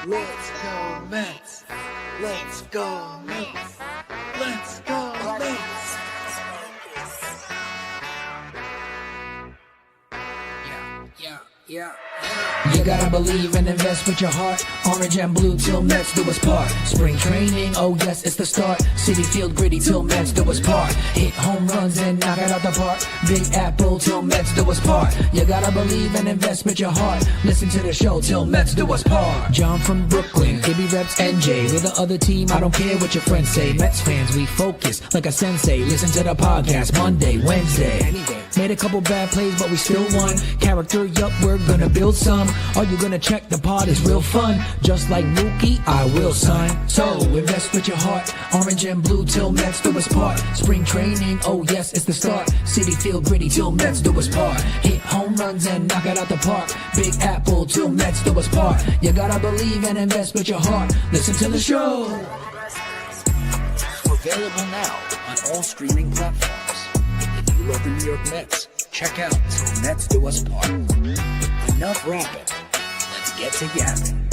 Let's go Mets. Let's go Mets. Let's go Mets. Yeah. You gotta believe and invest with your heart. Orange and blue till Mets do us part. Spring training, oh yes, it's the start. City Field gritty till Mets do us part. Hit home runs and knock it out the park. Big Apple till Mets do us part. You gotta believe and invest with your heart. Listen to the show till Mets do us part. John from Brooklyn, Ibby reps NJ. We're the other team, I don't care what your friends say. Mets fans, we focus like a sensei. Listen to the podcast Monday, Wednesday. Made a couple bad plays, but we still won. Character, yup, we're gonna build some. Are you gonna check the pod? Is real fun. Just like Mookie, I will, son. So invest with your heart. Orange and blue till Mets do us part. Spring training, oh yes, it's the start. City Field gritty till Mets do us part. Hit home runs and knock it out the park. Big Apple till Mets do us part. You gotta believe and invest with your heart. Listen to the show. Available now on all streaming platforms. If you love the New York Mets, check out Till Mets Do Us Part. Enough rapping. Let's get to yapping.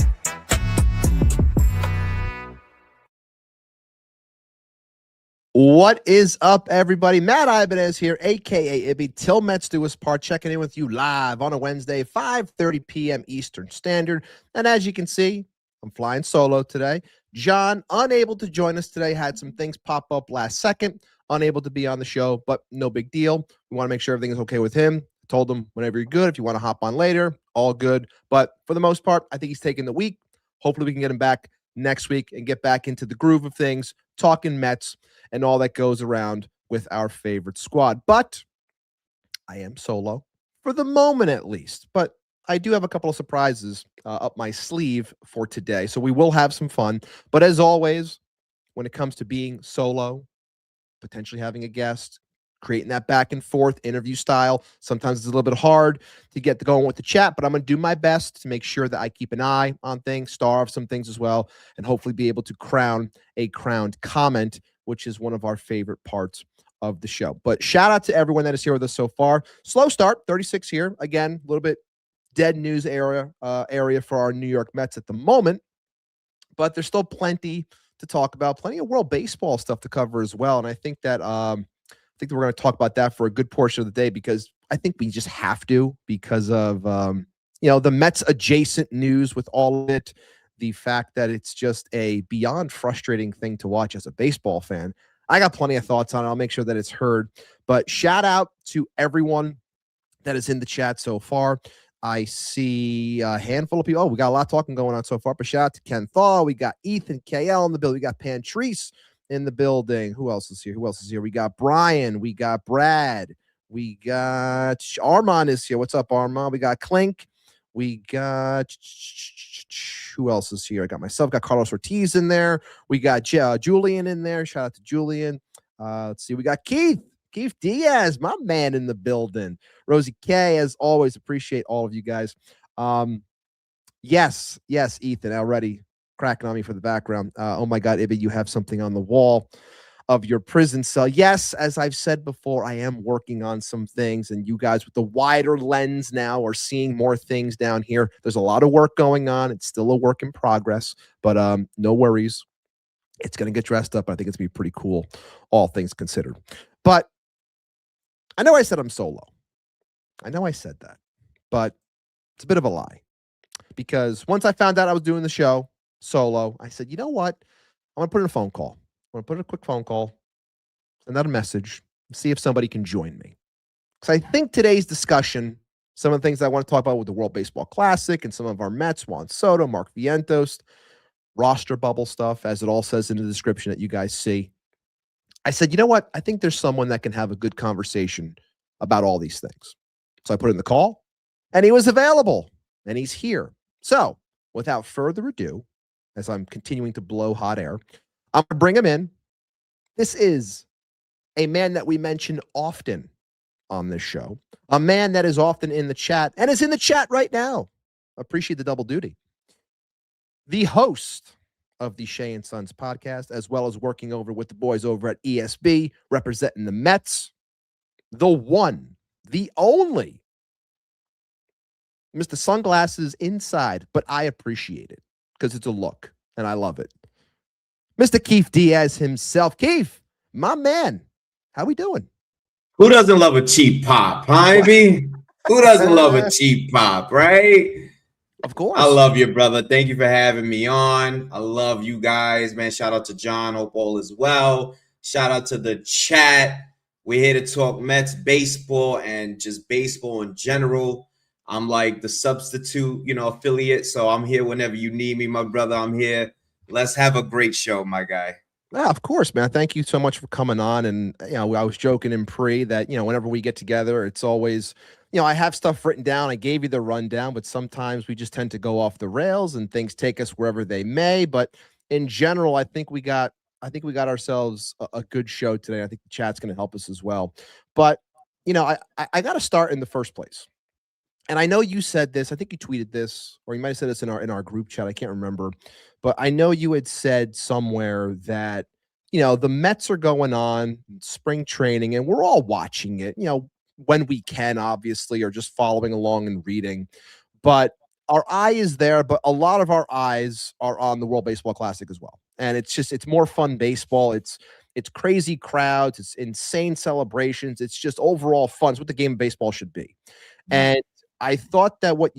What is up, everybody? Matt Ibanez here, a.k.a. Ibby. Till Mets Do Us Part, checking in with you live on a Wednesday, 5:30 p.m. Eastern Standard. And as you can see, I'm flying solo today. John, unable to join us today, had some things pop up last second, unable to be on the show, but no big deal. We want to make sure everything is okay with him. Told him whenever you're good, if you want to hop on later, all good. But for the most part, I think he's taking the week. Hopefully we can get him back next week and get back into the groove of things, talking Mets and all that goes around with our favorite squad. But I am solo for the moment, at least. But I do have a couple of surprises up my sleeve for today. So we will have some fun. But as always, when it comes to being solo, potentially having a guest, creating that back and forth interview style, sometimes it's a little bit hard to get going with the chat, but I'm going to do my best to make sure that I keep an eye on things, starve some things as well, and hopefully be able to crown a crowned comment, which is one of our favorite parts of the show. But shout out to everyone that is here with us so far. Slow start, 36 here. Again, a little bit dead news area for our New York Mets at the moment, but there's still plenty to talk about, plenty of World Baseball stuff to cover as well. And I think that we're going to talk about that for a good portion of the day, because I think we just have to, because of the Mets adjacent news with all of it, the fact that it's just a beyond frustrating thing to watch as a baseball fan. I got plenty of thoughts on it. I'll make sure that it's heard. But shout out to everyone that is in the chat so far. I see a handful of people. Oh, we got a lot of talking going on so far. But shout out to Ken Thaw. We got Ethan KL in the building. We got Pantrice in the building. Who else is here? We got Brian. We got Brad. We got Armand is here. What's up, Armand? We got Clink. We got who else is here? I got myself. Got Carlos Ortiz in there. We got Julian in there. Shout out to Julian. Let's see. We got Keith Diaz, my man, in the building. Rosie K, as always, appreciate all of you guys. Yes, Ethan, already cracking on me for the background. Oh my God, Ibby, you have something on the wall of your prison cell. Yes, as I've said before, I am working on some things, and you guys with the wider lens now are seeing more things down here. There's a lot of work going on. It's still a work in progress, but no worries. It's going to get dressed up. I think it's going to be pretty cool, all things considered. But I know I said I'm solo. I know I said that, but it's a bit of a lie, because once I found out I was doing the show solo, I said, you know what? I'm going to put in a phone call. I'm going to put in a quick phone call, send out a message, and see if somebody can join me. Because I think today's discussion, some of the things I want to talk about with the World Baseball Classic and some of our Mets, Juan Soto, Mark Vientos, roster bubble stuff, as it all says in the description that you guys see. I said, you know what? I think there's someone that can have a good conversation about all these things. So I put in the call, and he was available, and he's here. So without further ado, as I'm continuing to blow hot air, I'm going to bring him in. This is a man that we mention often on this show, a man that is often in the chat and is in the chat right now. Appreciate the double duty. The host of the Shea and Sons podcast, as well as working over with the boys over at ESB, representing the Mets, the one, the only, Mr. Sunglasses inside, but I appreciate it. because it's a look, and I love it. Mr. Keith Diaz himself. Keith, my man, how we doing? Who doesn't love a cheap pop, huh, Ivy? Who doesn't love a cheap pop, right? Of course. I love you, brother. Thank you for having me on. I love you guys, man. Shout out to John. Hope all is well. Shout out to the chat. We're here to talk Mets baseball and just baseball in general. I'm like the substitute, affiliate. So I'm here whenever you need me, my brother. I'm here. Let's have a great show, my guy. Yeah, of course, man. Thank you so much for coming on. And, I was joking in pre that, whenever we get together, it's always, I have stuff written down. I gave you the rundown, but sometimes we just tend to go off the rails and things take us wherever they may. But in general, I think we got ourselves a good show today. I think the chat's going to help us as well. But, I got to start in the first place. And I know you said this, I think you tweeted this, or you might have said this in our group chat. I can't remember. But I know you had said somewhere that, the Mets are going on spring training and we're all watching it, when we can, obviously, or just following along and reading. But our eye is there, but a lot of our eyes are on the World Baseball Classic as well. And it's more fun baseball. It's crazy crowds. It's insane celebrations. It's just overall fun. It's what the game of baseball should be. And I thought that when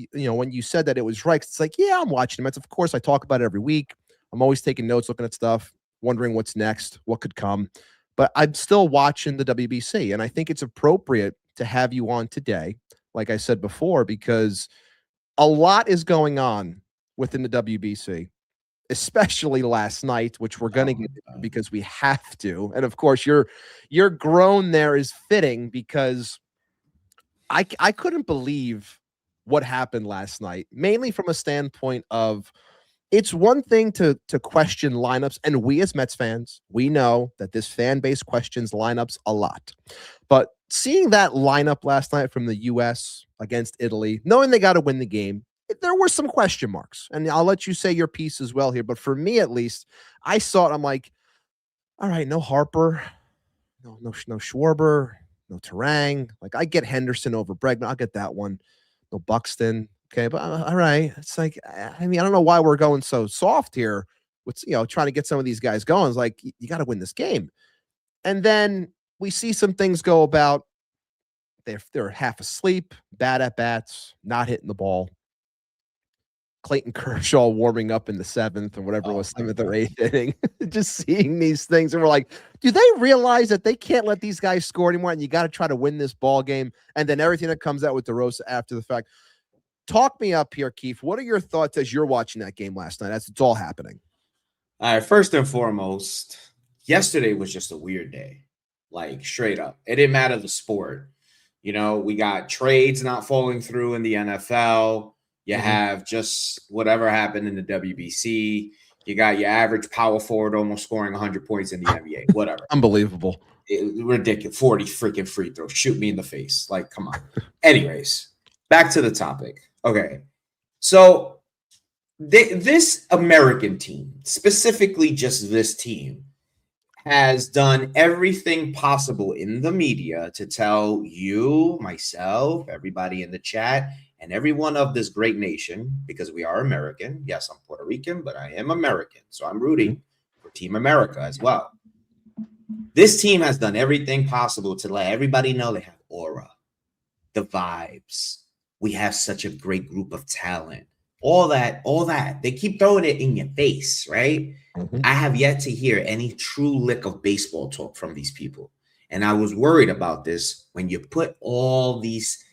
you said that it was right, it's like, yeah, I'm watching the Mets. Of course, I talk about it every week. I'm always taking notes, looking at stuff, wondering what's next, what could come. But I'm still watching the WBC, and I think it's appropriate to have you on today, like I said before, because a lot is going on within the WBC, especially last night, which we're going to get into because we have to. And of course, your groan there is fitting because I couldn't believe what happened last night, mainly from a standpoint of it's one thing to question lineups. And we as Mets fans, we know that this fan base questions lineups a lot. But seeing that lineup last night from the U.S. against Italy, knowing they got to win the game, there were some question marks. And I'll let you say your piece as well here. But for me, at least, I saw it. I'm like, all right, no Harper, no Schwarber, no Terang. Like, I get Henderson over Bregman. I'll get that one. No Buxton. Okay, but all right. It's like, I don't know why we're going so soft here with, trying to get some of these guys going. It's like, you got to win this game. And then we see some things go about. They're half asleep, bad at bats, not hitting the ball. Clayton Kershaw warming up in the seventh or whatever it was, seventh or eighth inning, just seeing these things. And we're like, do they realize that they can't let these guys score anymore? And you got to try to win this ball game. And then everything that comes out with DeRosa after the fact. Talk me up here, Keith. What are your thoughts as you're watching that game last night as it's all happening? All right, first and foremost, yesterday was just a weird day, like straight up. It didn't matter the sport. We got trades not falling through in the NFL. You have just whatever happened in the WBC. You got your average power forward almost scoring 100 points in the NBA. Whatever. Unbelievable. Ridiculous. 40 freaking free throws. Shoot me in the face. Like, come on. Anyways, back to the topic. Okay. So this American team, specifically just this team, has done everything possible in the media to tell you, myself, everybody in the chat, and everyone of this great nation, because we are American. Yes, I'm Puerto Rican, but I am American. So I'm rooting for Team America as well. This team has done everything possible to let everybody know they have aura, the vibes. We have such a great group of talent. All that. They keep throwing it in your face, right? I have yet to hear any true lick of baseball talk from these people. And I was worried about this when you put all this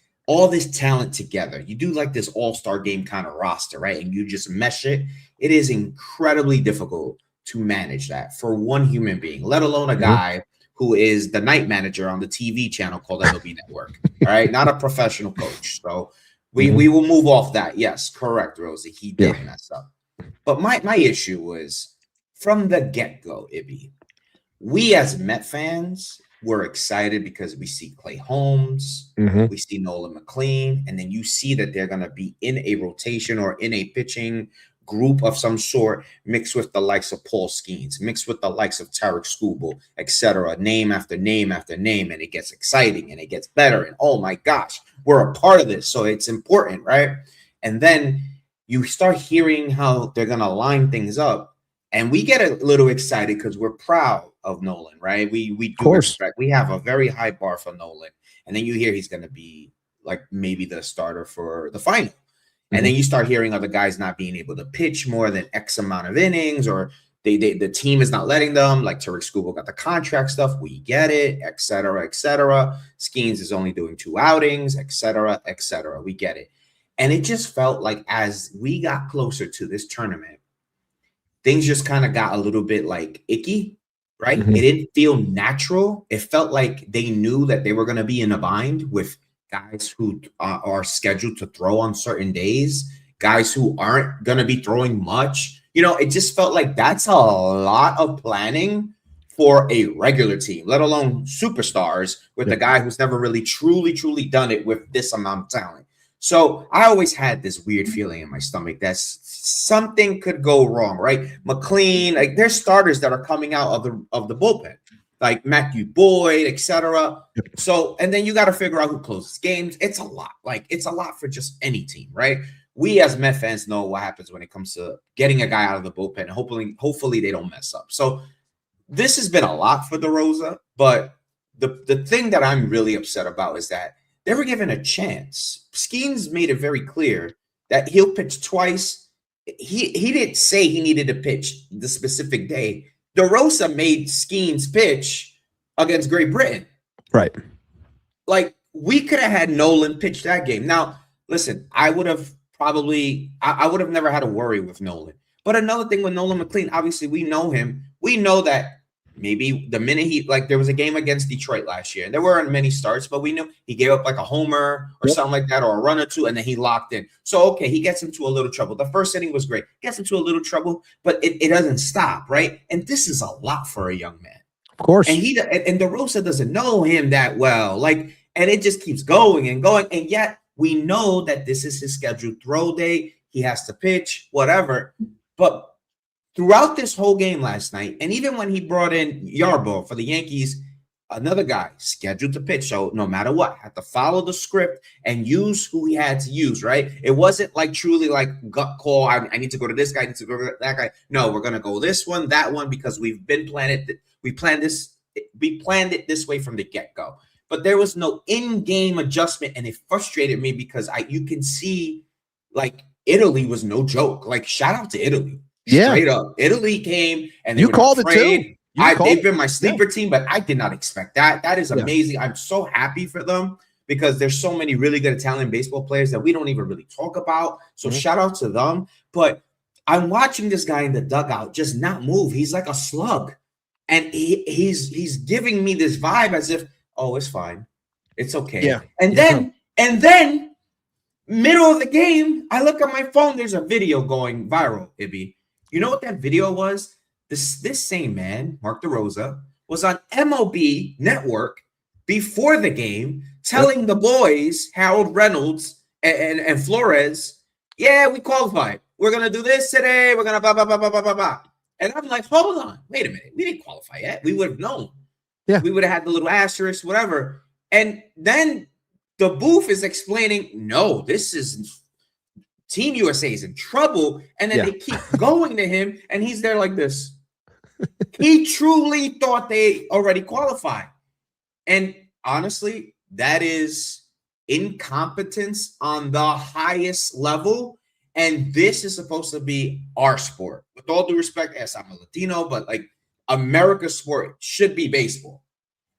talent together. You do like this all-star game kind of roster, right? And you just mesh it. It is incredibly difficult to manage that for one human being, let alone a guy who is the night manager on the TV channel called MLB Network, all right? Not a professional coach. So we will move off that. Yes, correct, Rosie. He did mess up. But my issue was from the get-go, Ibby, we as Met fans were excited because we see Clay Holmes, we see Nolan McLean, and then you see that they're going to be in a rotation or in a pitching group of some sort, mixed with the likes of Paul Skeens, mixed with the likes of Tarek Skubal, etc., name after name after name, and it gets exciting and it gets better. And oh my gosh, we're a part of this, so it's important, right? And then you start hearing how they're going to line things up. And we get a little excited because we're proud of Nolan, right? We do respect. We have a very high bar for Nolan. And then you hear he's going to be like maybe the starter for the final. And then you start hearing other guys not being able to pitch more than X amount of innings, or the team is not letting them. Like Tariq Skubal got the contract stuff. We get it, et cetera, et cetera. Skeens is only doing 2 outings, et cetera, et cetera. We get it. And it just felt like as we got closer to this tournament, things just kind of got a little bit like icky, right? It didn't feel natural. It felt like they knew that they were going to be in a bind with guys who are scheduled to throw on certain days, guys who aren't going to be throwing much. You know, it just felt like that's a lot of planning for a regular team, let alone superstars with a guy who's never really truly done it with this amount of talent. So I always had this weird feeling in my stomach that something could go wrong, right? McLean, like there's starters that are coming out of the bullpen, like Matthew Boyd, etc. So, and then you got to figure out who closes games. It's a lot. Like it's a lot for just any team, right? We as Met fans know what happens when it comes to getting a guy out of the bullpen. Hopefully they don't mess up. So this has been a lot for DeRosa, but the thing that I'm really upset about is that they were given a chance. Skeens made it very clear that he'll pitch twice. He didn't say he needed to pitch the specific day. DeRosa made Skeens pitch against Great Britain. Right. Like, we could have had Nolan pitch that game. Now, listen, I would have never had a worry with Nolan. But another thing with Nolan McLean, obviously we know him. We know that maybe the minute there was a game against Detroit last year, and there weren't many starts, but we knew he gave up like a homer or something like that, or a run or two, and then he locked in. So, okay, he gets into a little trouble. The first inning was great. Gets into a little trouble, but it doesn't stop, right? And this is a lot for a young man. Of course. And DeRosa doesn't know him that well. Like, and it just keeps going and going. And yet we know that this is his scheduled throw day. He has to pitch, whatever. But throughout this whole game last night, and even when he brought in Yarbrough for the Yankees, another guy scheduled to pitch. So no matter what, had to follow the script and use who he had to use, right? It wasn't like truly like gut call. I need to go to this guy, I need to go to that guy. No, we're going to go this one, that one, because we planned it this way from the get-go. But there was no in-game adjustment, and it frustrated me because you can see like Italy was no joke. Like, shout out to Italy. Yeah. Straight up. Italy came and you called it too. They've been my sleeper team, but I did not expect that. That is amazing. I'm so happy for them because there's so many really good Italian baseball players that we don't even really talk about. So shout out to them. But I'm watching this guy in the dugout just not move. He's like a slug. And he's giving me this vibe as if, oh, it's fine. It's okay. Yeah. And then middle of the game, I look at my phone, there's a video going viral, Ibby. You know what that video was? This same man, Mark DeRosa, was on MLB Network before the game telling the boys, Harold Reynolds and Flores, yeah, we qualified. We're going to do this today. We're going to blah, blah, blah, blah, blah, blah, blah. And I'm like, hold on. Wait a minute. We didn't qualify yet. We would have known. Yeah. We would have had the little asterisk, whatever. And then the booth is explaining, no, this is Team USA is in trouble. And then they keep going to him, and he's there like this. He truly thought they already qualified. And honestly, that is incompetence on the highest level. And this is supposed to be our sport. With all due respect, yes, I'm a Latino, but like America's sport should be baseball.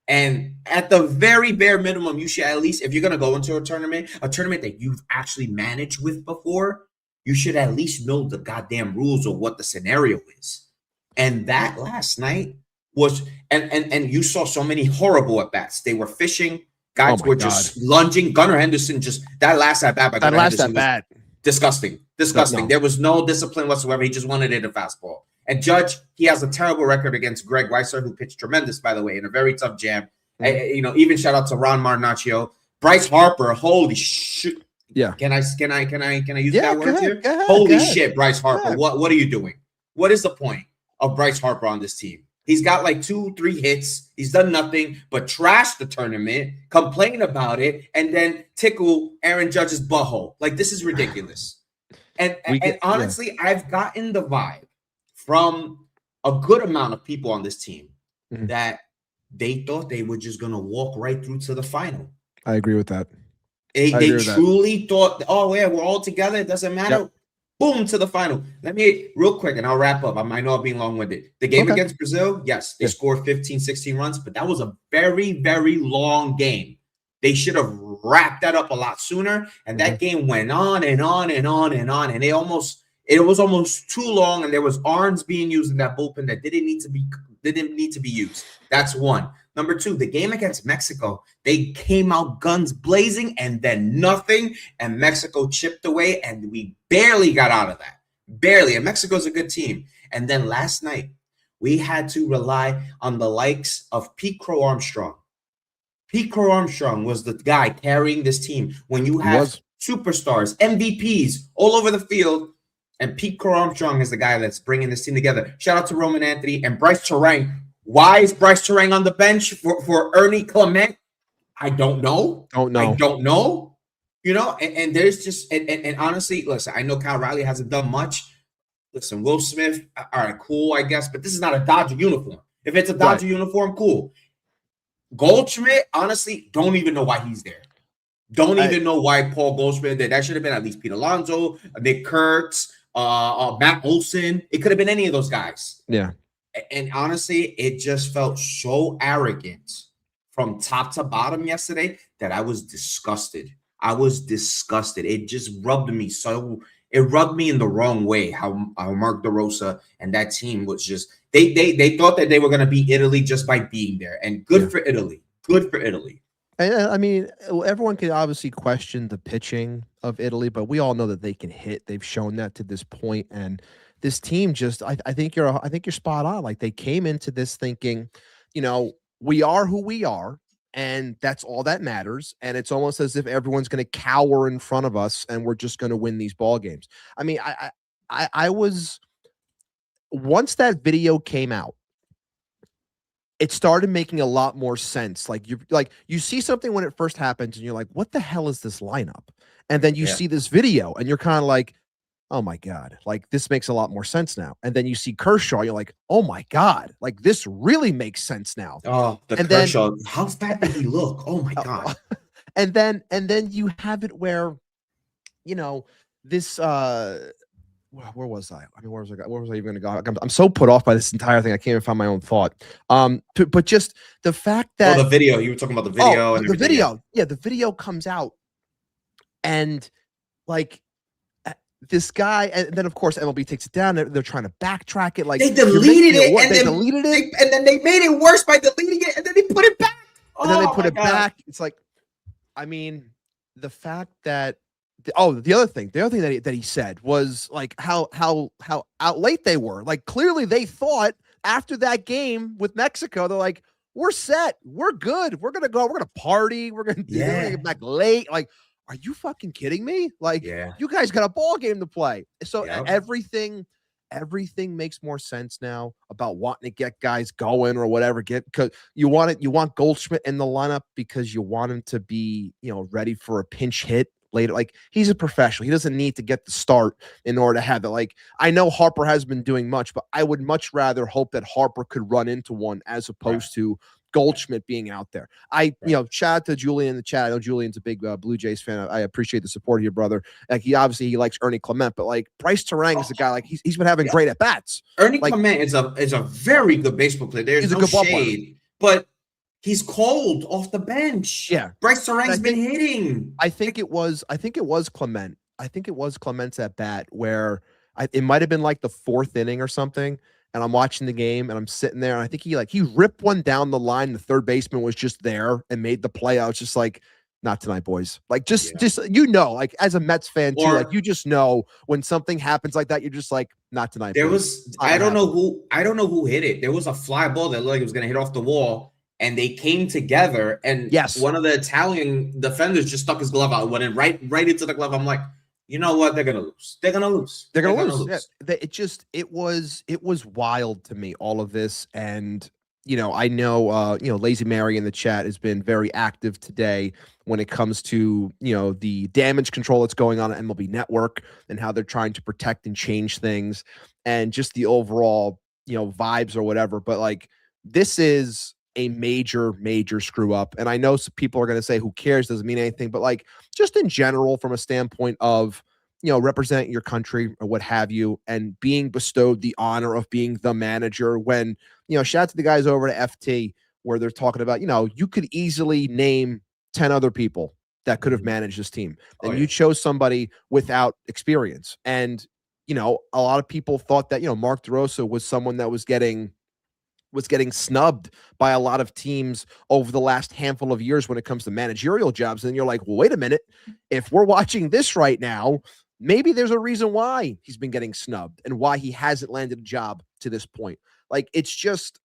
And at the very bare minimum, you should at least, if you're going to go into a tournament that you've actually managed with before, you should at least know the goddamn rules of what the scenario is. And that last night was, and you saw so many horrible at-bats. They were fishing. Guys were just lunging. Gunnar Henderson that last at-bat by Gunnar Henderson was disgusting. No. There was no discipline whatsoever. He just wanted it a fastball. And Judge, he has a terrible record against Greg Weisser, who pitched tremendous, by the way, in a very tough jam. And, even shout out to Ron Marnaccio. Bryce Harper, holy shit. Yeah. Can I use that word here? Holy shit, Bryce Harper. What are you doing? What is the point of Bryce Harper on this team? He's got like 2-3 hits. He's done nothing but trash the tournament, complain about it, and then tickle Aaron Judge's butthole. Like, this is ridiculous. And honestly, I've gotten the vibe from a good amount of people on this team that they thought they were just going to walk right through to the final. I agree with that. They truly thought, oh, yeah, we're all together. It doesn't matter. Yep. Boom, to the final. Let me, real quick, and I'll wrap up. I know I'm being long-winded. The game against Brazil, yes, they scored 15, 16 runs, but that was a very, very long game. They should have wrapped that up a lot sooner, and that game went on and on and on and on, and it was almost too long, and there was arms being used in that bullpen that didn't need to be used. That's one. Number two, the game against Mexico, they came out guns blazing and then nothing, and Mexico chipped away, and we barely got out of that. Barely. And Mexico's a good team. And then last night, we had to rely on the likes of Pete Crow Armstrong. Pete Crow Armstrong was the guy carrying this team when you have superstars, MVPs all over the field, and Pete Crow Armstrong is the guy that's bringing this team together. Shout out to Roman Anthony and Bryce Terang. Why is Bryce Terang on the bench for Ernie Clement? I don't know. I don't know. You know, and there's just and honestly, listen, I know Kyle Riley hasn't done much. Listen, Will Smith, all right, cool, I guess, but this is not a Dodger uniform. If it's a Dodger uniform, cool. Goldschmidt, honestly, don't even know why he's there. Don't even know why Paul Goldschmidt did. That should have been at least Pete Alonso, Nick Kurtz, Matt Olson. It could have been any of those guys. Yeah. And honestly, it just felt so arrogant from top to bottom yesterday that I was disgusted. It just rubbed me it rubbed me in the wrong way how Mark DeRosa and that team was just they thought that they were going to beat Italy just by being there. And good for Italy. Good for Italy. And I mean, everyone can obviously question the pitching of Italy, but we all know that they can hit. They've shown that to this point, and this team just I think you're spot on. Like, they came into this thinking, you know, we are who we are, and that's all that matters. And it's almost as if everyone's going to cower in front of us, and we're just going to win these ball games. I mean, I was, once that video came out, it started making a lot more sense. Like, you see something when it first happens, and you're like, what the hell is this lineup? And then you see this video, and you're kind of like, oh my God, like, this makes a lot more sense now. And then you see Kershaw, you're like, oh my God, like, this really makes sense now. Oh, Kershaw, how fat did he look? Oh my God. And then you have it where, you know, this, where was I? I mean, where was I even going to go? I'm so put off by this entire thing. I can't even find my own thought. But just the fact that the video, you were talking about the video and the video. Yeah, the video comes out, and like, this guy, and then of course MLB takes it down. They're trying to backtrack it. Like, they deleted it, and then they made it worse by deleting it, and then they put it back. And then they put it back. It's like, I mean, the fact that the other thing that he said was like how out late they were. Like, clearly they thought after that game with Mexico, they're like, we're set, we're good, we're gonna go, we're gonna party, we're gonna get back late. Like, are you fucking kidding me? Like, you guys got a ball game to play. So everything makes more sense now about wanting to get guys going or whatever. Because you want Goldschmidt in the lineup because you want him to be, you know, ready for a pinch hit later. Like, he's a professional. He doesn't need to get the start in order to have it. Like, I know Harper has been doing much, but I would much rather hope that Harper could run into one as opposed to Goldschmidt being out there. You know, shout out to Julian in the chat. I know Julian's a big Blue Jays fan. I appreciate the support here, brother. Like, he likes Ernie Clement, but like, Bryce Terang is a guy, like, he's been having great at bats. Ernie Clement is a very good baseball player. There's no shade, but he's cold off the bench. Yeah, Bryce Terang's been hitting. I think it was Clement. I think it was Clement's at bat where it might have been like the fourth inning or something. And I'm watching the game, and I'm sitting there, and I think he ripped one down the line. The third baseman was just there and made the play. I was just like, not tonight, boys. Like, just you know, like, as a Mets fan too, like, you just know when something happens like that, you're just like, not tonight. There was I don't know who hit it. There was a fly ball that looked like it was gonna hit off the wall, and they came together, and one of the Italian defenders just stuck his glove out, went in right into the glove. I'm like, you know what? They're gonna lose. They're gonna lose. Yeah. It was wild to me, all of this, and I know, Lazy Mary in the chat has been very active today when it comes to, the damage control that's going on at MLB Network and how they're trying to protect and change things and just the overall, vibes or whatever. But like, this is a major, major screw up. And I know some people are going to say, who cares? Doesn't mean anything. But like, just in general, from a standpoint of, representing your country or what have you, and being bestowed the honor of being the manager when, shout out to the guys over at FT where they're talking about, you could easily name 10 other people that could have managed this team. And you chose somebody without experience. And, a lot of people thought that, Mark DeRosa was someone that was getting snubbed by a lot of teams over the last handful of years when it comes to managerial jobs. And you're like, well, wait a minute. If we're watching this right now, maybe there's a reason why he's been getting snubbed and why he hasn't landed a job to this point. Like, it's just,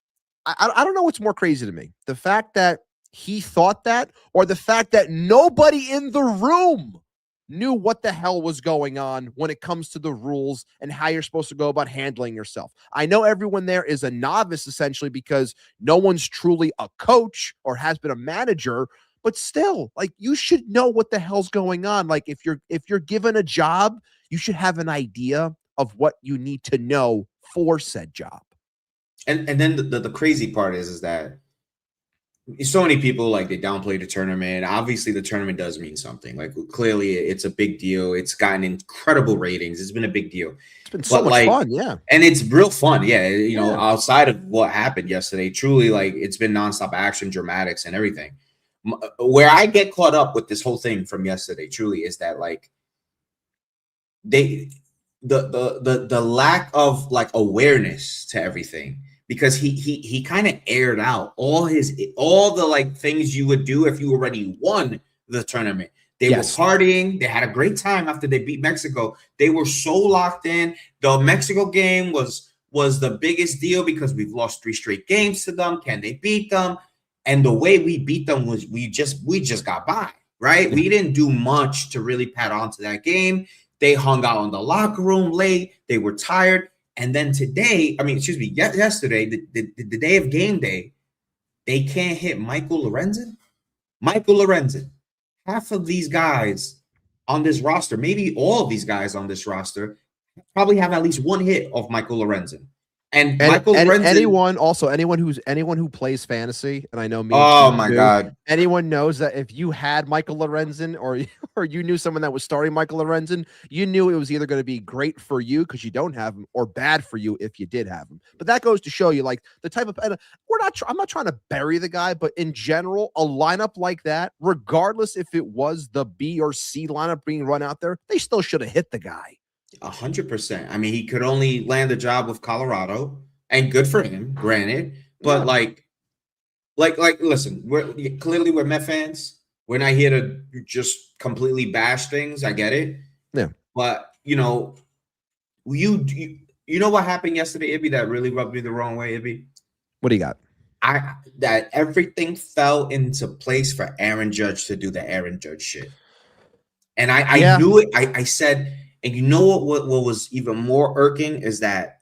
I don't know what's more crazy to me. The fact that he thought that, or the fact that nobody in the room knew what the hell was going on when it comes to the rules and how you're supposed to go about handling yourself. I know everyone there is a novice essentially because no one's truly a coach or has been a manager, but still, like, you should know what the hell's going on. Like, if you're given a job, you should have an idea of what you need to know for said job. And then the crazy part is that so many people, like, they downplay the tournament. Obviously, the tournament does mean something. Like, clearly, it's a big deal. It's gotten incredible ratings. It's been a big deal. It's been so much fun, yeah. And it's real fun, yeah. Outside of what happened yesterday, truly, like, it's been nonstop action, dramatics, and everything. Where I get caught up with this whole thing from yesterday, truly, is that, like, the lack of, like, awareness to everything. Because he kind of aired out all the like things you would do if you already won the tournament. They were partying. They had a great time after they beat Mexico. They were so locked in. The Mexico game was the biggest deal because we've lost 3 straight games to them. Can they beat them? And the way we beat them was we just got by, right? We didn't do much to really pat on to that game. They hung out in the locker room late. They were tired. And then yesterday, the day of game day, they can't hit Michael Lorenzen. Half of these guys on this roster, maybe all of these guys on this roster, probably have at least one hit of Michael Lorenzen. And Michael Lorenzen, anyone who plays fantasy, and I know me. Oh my God! Anyone knows that if you had Michael Lorenzen or you knew someone that was starting Michael Lorenzen, you knew it was either going to be great for you because you don't have him, or bad for you if you did have him. But that goes to show you, like, the type of. And I'm not trying to bury the guy, but in general, a lineup like that, regardless if it was the B or C lineup being run out there, they still should have hit the guy. 100%. I mean, he could only land a job with Colorado, and good for him, granted. But listen, we're Met fans. We're not here to just completely bash things. I get it. Yeah. But you know what happened yesterday, Ibby, that really rubbed me the wrong way, Ibby? What do you got? That everything fell into place for Aaron Judge to do the Aaron Judge shit. And I knew it. I said. And you know what was even more irking is that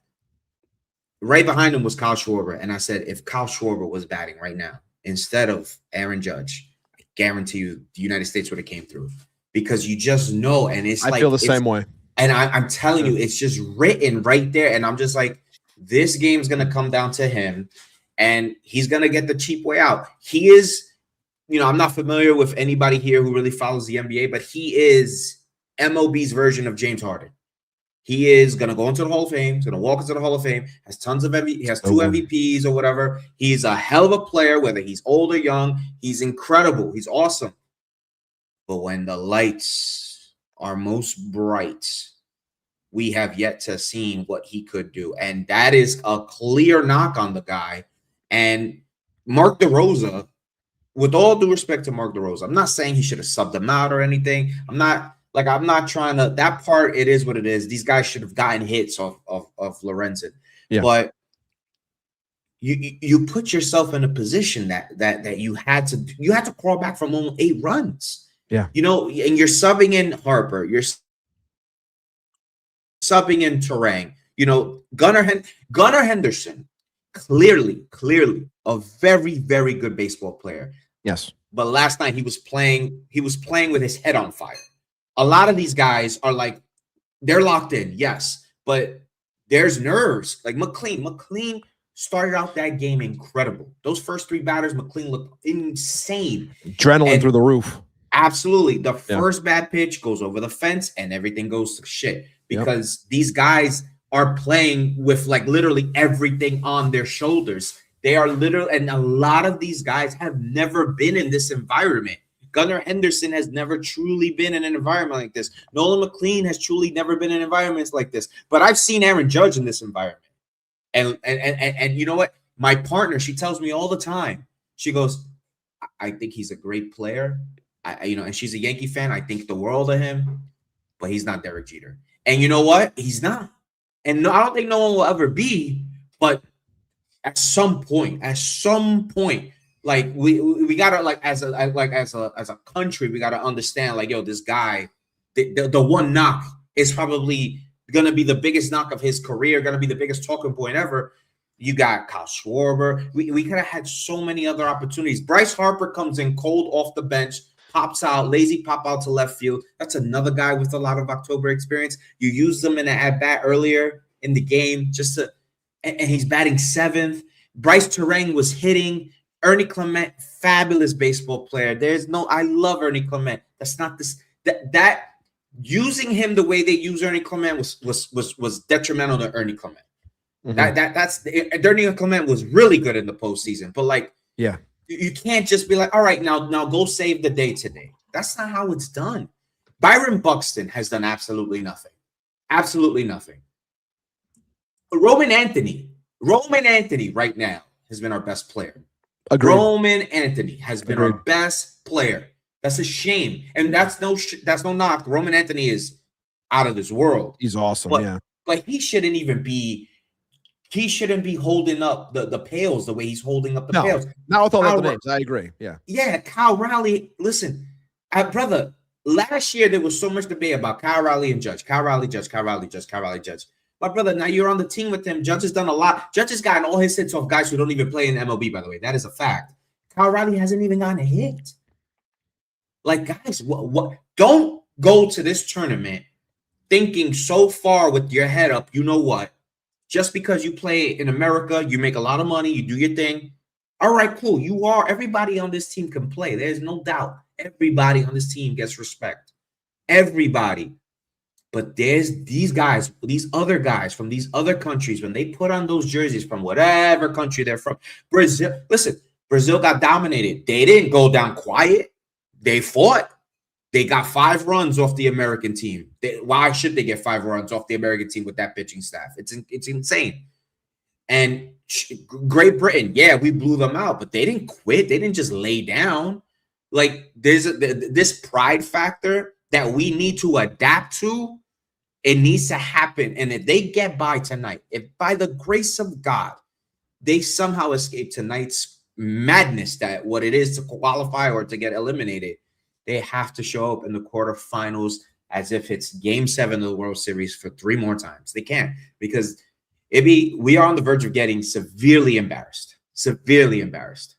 right behind him was Kyle Schwarber. And I said, if Kyle Schwarber was batting right now instead of Aaron Judge, I guarantee you the United States would have came through. Because you just know, and I feel the same way. And I'm telling you, it's just written right there. And I'm just like, this game's going to come down to him, and he's going to get the cheap way out. He is, I'm not familiar with anybody here who really follows the NBA, but he is MLB's version of James Harden. He is going to go into the Hall of Fame. He's going to walk into the Hall of Fame. Has tons of he has 2 MVPs or whatever. He's a hell of a player, whether he's old or young. He's incredible. He's awesome. But when the lights are most bright, we have yet to see what he could do. And that is a clear knock on the guy. And Mark DeRosa, with all due respect to Mark DeRosa, I'm not saying he should have subbed him out or anything. I'm not trying to, that part, it is what it is. These guys should have gotten hits of Lorenzen. Yeah. But you put yourself in a position that you had to crawl back from only 8 runs. Yeah. And you're subbing in Harper. You're subbing in Terang. Gunnar Henderson clearly a very, very good baseball player. Yes. But last night he was playing with his head on fire. A lot of these guys are like, they're locked in, yes, but there's nerves. Like McLean started out that game incredible. Those first 3 batters, McLean looked insane. Adrenaline through the roof. Absolutely. The first bad pitch goes over the fence and everything goes to shit because these guys are playing with like literally everything on their shoulders. They are literally, and a lot of these guys have never been in this environment. Gunnar Henderson has never truly been in an environment like this. Nolan McLean has truly never been in environments like this. But I've seen Aaron Judge in this environment. And you know what? My partner, she tells me all the time. She goes, I think he's a great player. And she's a Yankee fan. I think the world of him, but he's not Derek Jeter. And you know what? He's not. And no, I don't think no one will ever be. But at some point, like we gotta like as a country, we gotta understand like, yo, this guy, the one knock is probably gonna be the biggest knock of his career, gonna be the biggest talking point ever. You got Kyle Schwarber. We could have had so many other opportunities. Bryce Harper comes in cold off the bench, pops out, lazy pop out to left field. That's another guy with a lot of October experience. You use them in an at-bat earlier in the game and he's batting 7th. Bryce Terang was hitting. Ernie Clement, fabulous baseball player. I love Ernie Clement. That's not this that using him the way they use Ernie Clement was detrimental to Ernie Clement. Mm-hmm. Ernie Clement was really good in the postseason, but like, you can't just be like, all right, now go save the day today. That's not how it's done. Byron Buxton has done absolutely nothing. Absolutely nothing. Roman Anthony right now has been our best player. Agreed. Roman Anthony has been our best player. That's a shame, and that's no knock. Roman Anthony is out of this world. He's awesome, but he shouldn't even be. He shouldn't be holding up the pails the way he's holding up the pails. Not with all the names. I agree. Yeah. Kyle Raleigh. Listen, brother. Last year there was so much debate about Kyle Raleigh and Judge. Kyle Raleigh, Judge. Kyle Raleigh, Judge. Kyle Raleigh, Judge. My brother, now you're on the team with him. Judge has done a lot. Judge has gotten all his hits off guys who don't even play in MLB, by the way. That is a fact. Kyle Raleigh hasn't even gotten a hit. Like, guys, what? Don't go to this tournament thinking so far with your head up, you know what? Just because you play in America, you make a lot of money, you do your thing. All right, cool. Everybody on this team can play. There's no doubt. Everybody on this team gets respect. Everybody. But there's these other guys from these other countries, when they put on those jerseys from whatever country they're from. Brazil, listen, Brazil got dominated. They didn't go down quiet. They fought. They got 5 runs off the American team. Why should they get 5 runs off the American team with that pitching staff? It's insane. And Great Britain, we blew them out, but they didn't quit. They didn't just lay down. Like, there's this pride factor that we need to adapt to. It needs to happen. And if they get by tonight, if by the grace of God, they somehow escape tonight's madness, that what it is to qualify or to get eliminated, they have to show up in the quarterfinals as if it's Game 7 of the World Series for 3 more times. They can't, because we are on the verge of getting severely embarrassed. Severely embarrassed.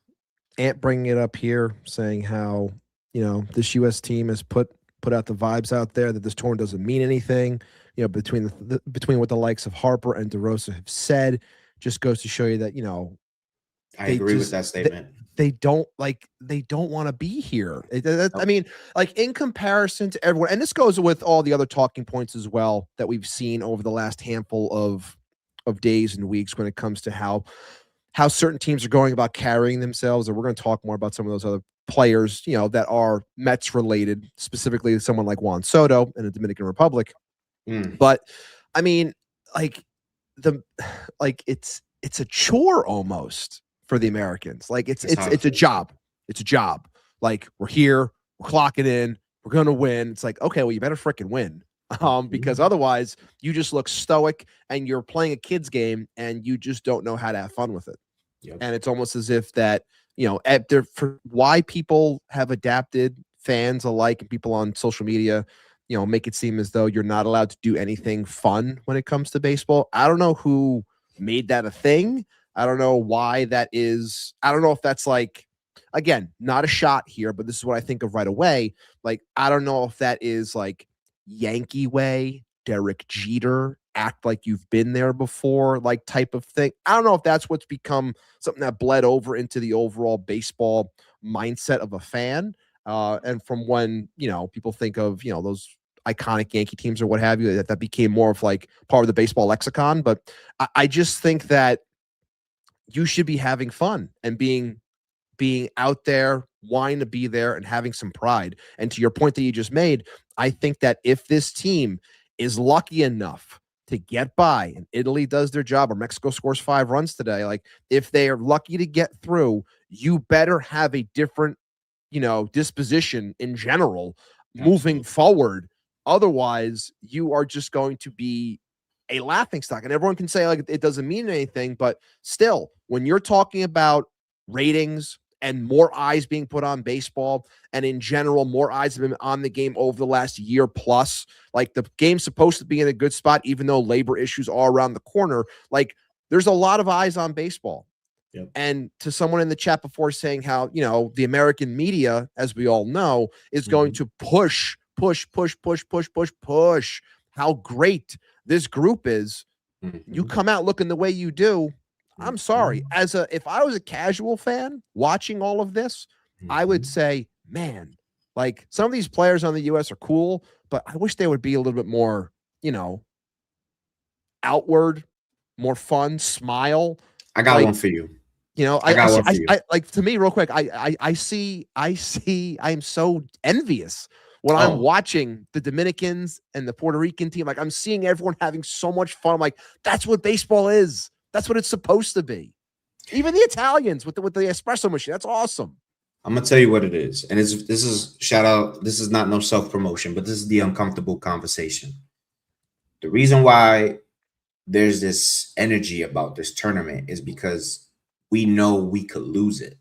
Ant bringing it up here, saying how, this U.S. team has put out the vibes out there that this tournament doesn't mean anything, between what the likes of Harper and DeRosa have said, just goes to show you that, I agree with that statement. They don't want to be here. I mean, like, in comparison to everyone, and this goes with all the other talking points as well that we've seen over the last handful of days and weeks when it comes to how certain teams are going about carrying themselves. And we're going to talk more about some of those other players, that are Mets related, specifically someone like Juan Soto in the Dominican Republic. But I mean, it's a chore almost for the Americans. Like, it's a job. It's a job. Like, we're here, we're clocking in, we're going to win. It's like, okay, well, you better freaking win. Because otherwise you just look stoic and you're playing a kid's game and you just don't know how to have fun with it. Yep. And it's almost as if that, for why people have adapted, fans alike and people on social media, make it seem as though you're not allowed to do anything fun when it comes to baseball. I don't know who made that a thing. I don't know why that is. I don't know if that's like, again, not a shot here, but this is what I think of right away. Like, I don't know if that is like Yankee way, Derek Jeter, act like you've been there before, like type of thing. I don't know if that's what's become something that bled over into the overall baseball mindset of a fan. And from when, people think of, those iconic Yankee teams or what have you, that became more of like part of the baseball lexicon. But I just think that you should be having fun and being out there, wanting to be there and having some pride. And to your point that you just made, I think that if this team is lucky enough to get by and Italy does their job or Mexico scores 5 runs today, like if they are lucky to get through, you better have a different, disposition in general moving forward. Otherwise, you are just going to be a laughing stock. And everyone can say like it doesn't mean anything, but still, when you're talking about ratings and more eyes being put on baseball, and in general, more eyes have been on the game over the last year plus, like the game's supposed to be in a good spot, even though labor issues are around the corner. Like there's a lot of eyes on baseball. Yep. And to someone in the chat before saying how, the American media, as we all know, is going to push how great this group is. You come out looking the way you do. I'm sorry. If I was a casual fan watching all of this, I would say, man, like some of these players on the US are cool, but I wish they would be a little bit more, outward, more fun, smile. I got one for you. I like, to me real quick, I am so envious when I'm watching the Dominicans and the Puerto Rican team. Like I'm seeing everyone having so much fun. I'm like, that's what baseball is. That's what it's supposed to be. Even the Italians with the espresso machine. That's awesome. I'm gonna tell you what it is, and this is shout out. This is not no self promotion, but this is the uncomfortable conversation. The reason why there's this energy about this tournament is because we know we could lose it,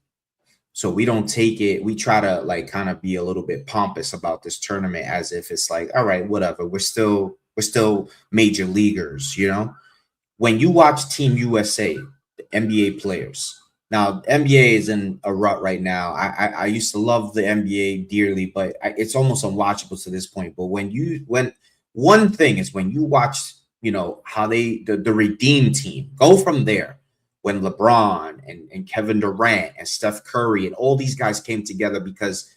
so we don't take it. We try to like kind of be a little bit pompous about this tournament as if it's like, all right, whatever. We're still major leaguers, When you watch Team USA, the NBA players. Now, the NBA is in a rut right now. I used to love the NBA dearly, but it's almost unwatchable to this point. But when you watch, how the Redeem team go from there, when LeBron and Kevin Durant and Steph Curry and all these guys came together because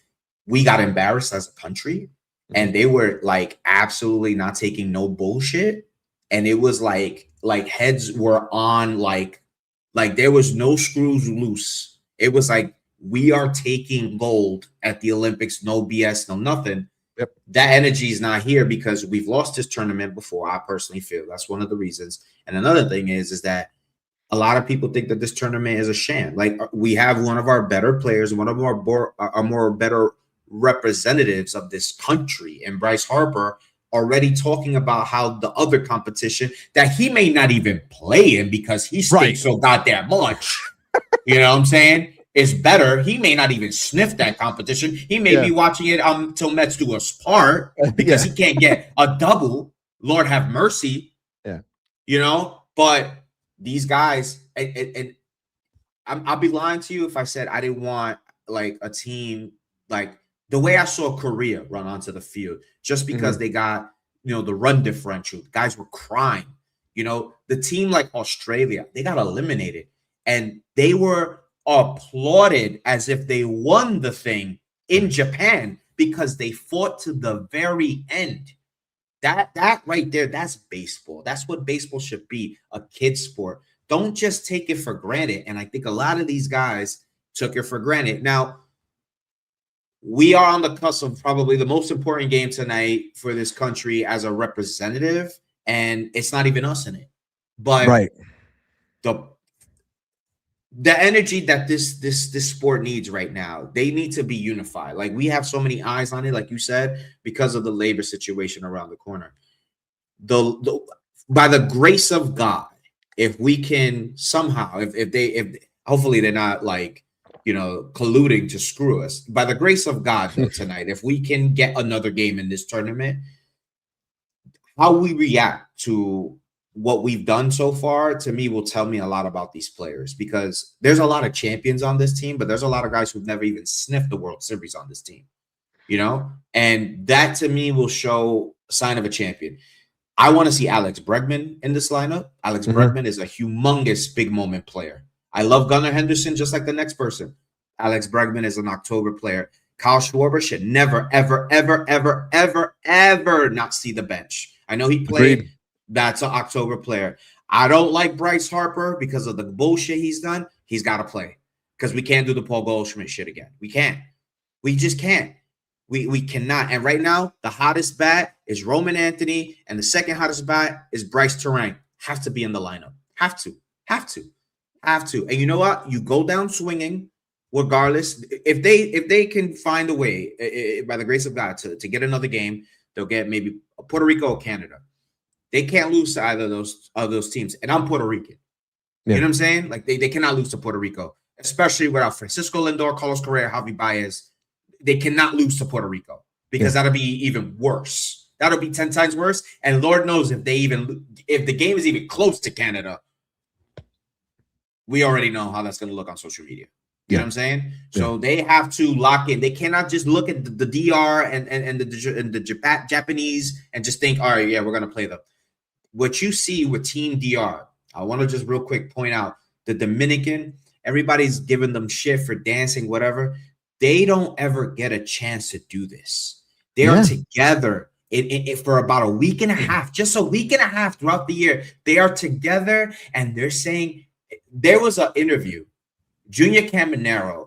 we got embarrassed as a country, and they were like absolutely not taking no bullshit, and it was like heads were on, like there was no screws loose. It was like, we are taking gold at the Olympics, no BS, no nothing. Yep. That energy is not here because we've lost this tournament before. I personally feel that's one of the reasons. And another thing is that a lot of people think that this tournament is a sham. Like we have one of our better players, one of our more better representatives of this country, and Bryce Harper, already talking about how the other competition that he may not even play in because he stinks so goddamn much, you know what I'm saying, is better. He may not even sniff that competition. He may be watching it Til Mets Do Us part because he can't get a double. Lord have mercy. Yeah. But these guys, and I'll be lying to you if I said I didn't want like a team like the way I saw Korea run onto the field, just because they got, the run differential. Guys were crying. The team like Australia, they got eliminated and they were applauded as if they won the thing in Japan because they fought to the very end. That right there, that's baseball. That's what baseball should be, a kid sport. Don't just take it for granted. And I think a lot of these guys took it for granted. Now, we are on the cusp of probably the most important game tonight for this country as a representative, and it's not even us in it. But the energy that this sport needs right now, they need to be unified. Like we have so many eyes on it, like you said, because of the labor situation around the corner. By the grace of God, if we can somehow, if hopefully they're not like, colluding to screw us. By the grace of God, though, tonight, if we can get another game in this tournament, how we react to what we've done so far, to me, will tell me a lot about these players, because there's a lot of champions on this team, but there's a lot of guys who've never even sniffed the World Series on this team, you know? And that, to me, will show a sign of a champion. I want to see Alex Bregman in this lineup. Alex Bregman is a humongous big moment player. I love Gunnar Henderson just like the next person. Alex Bregman is an October player. Kyle Schwarber should never, ever, ever, ever, ever, ever not see the bench. I know he played. Agreed. That's an October player. I don't like Bryce Harper because of the bullshit he's done. He's got to play, because we can't do the Paul Goldschmidt shit again. We can't. We just can't. We cannot. And right now, the hottest bat is Roman Anthony, and the second hottest bat is Bryce Terang. Have to be in the lineup. Have to. And you know what? You go down swinging, regardless. If they can find a way, by the grace of God, to get another game, they'll get maybe Puerto Rico or Canada. They can't lose to either of those teams. And I'm Puerto Rican. You know what I'm saying? Like, they cannot lose to Puerto Rico, especially without Francisco Lindor, Carlos Correa, Javi Baez. They cannot lose to Puerto Rico, because that'll be even worse. That'll be 10 times worse. And Lord knows if the game is even close to Canada, we already know how that's going to look on social media. You know what I'm saying? So they have to lock in. They cannot just look at the DR and the Japanese and just think, all right, yeah, we're going to play them. What you see with Team DR, I want to just real quick point out the Dominican, everybody's giving them shit for dancing, whatever. They don't ever get a chance to do this. They are together for about a week and a half, just a week and a half throughout the year. They are together, and they're saying, there was an interview. Albert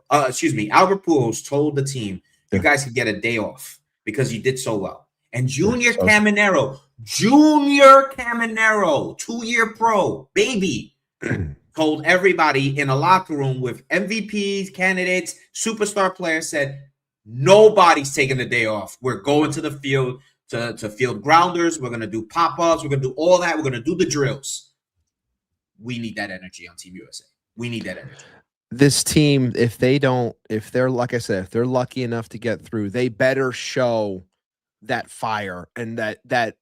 Pujols told the team, you guys could get a day off because you did so well. And Junior Caminero, 2-year pro, baby, told everybody in a locker room with MVPs, candidates, superstar players, said, nobody's taking the day off. We're going to the field to field grounders. We're going to do pop-ups. We're going to do all that. We're going to do the drills. We need that energy on Team USA. We need that energy. This team, if they're like I said, if they're lucky enough to get through, they better show that fire and that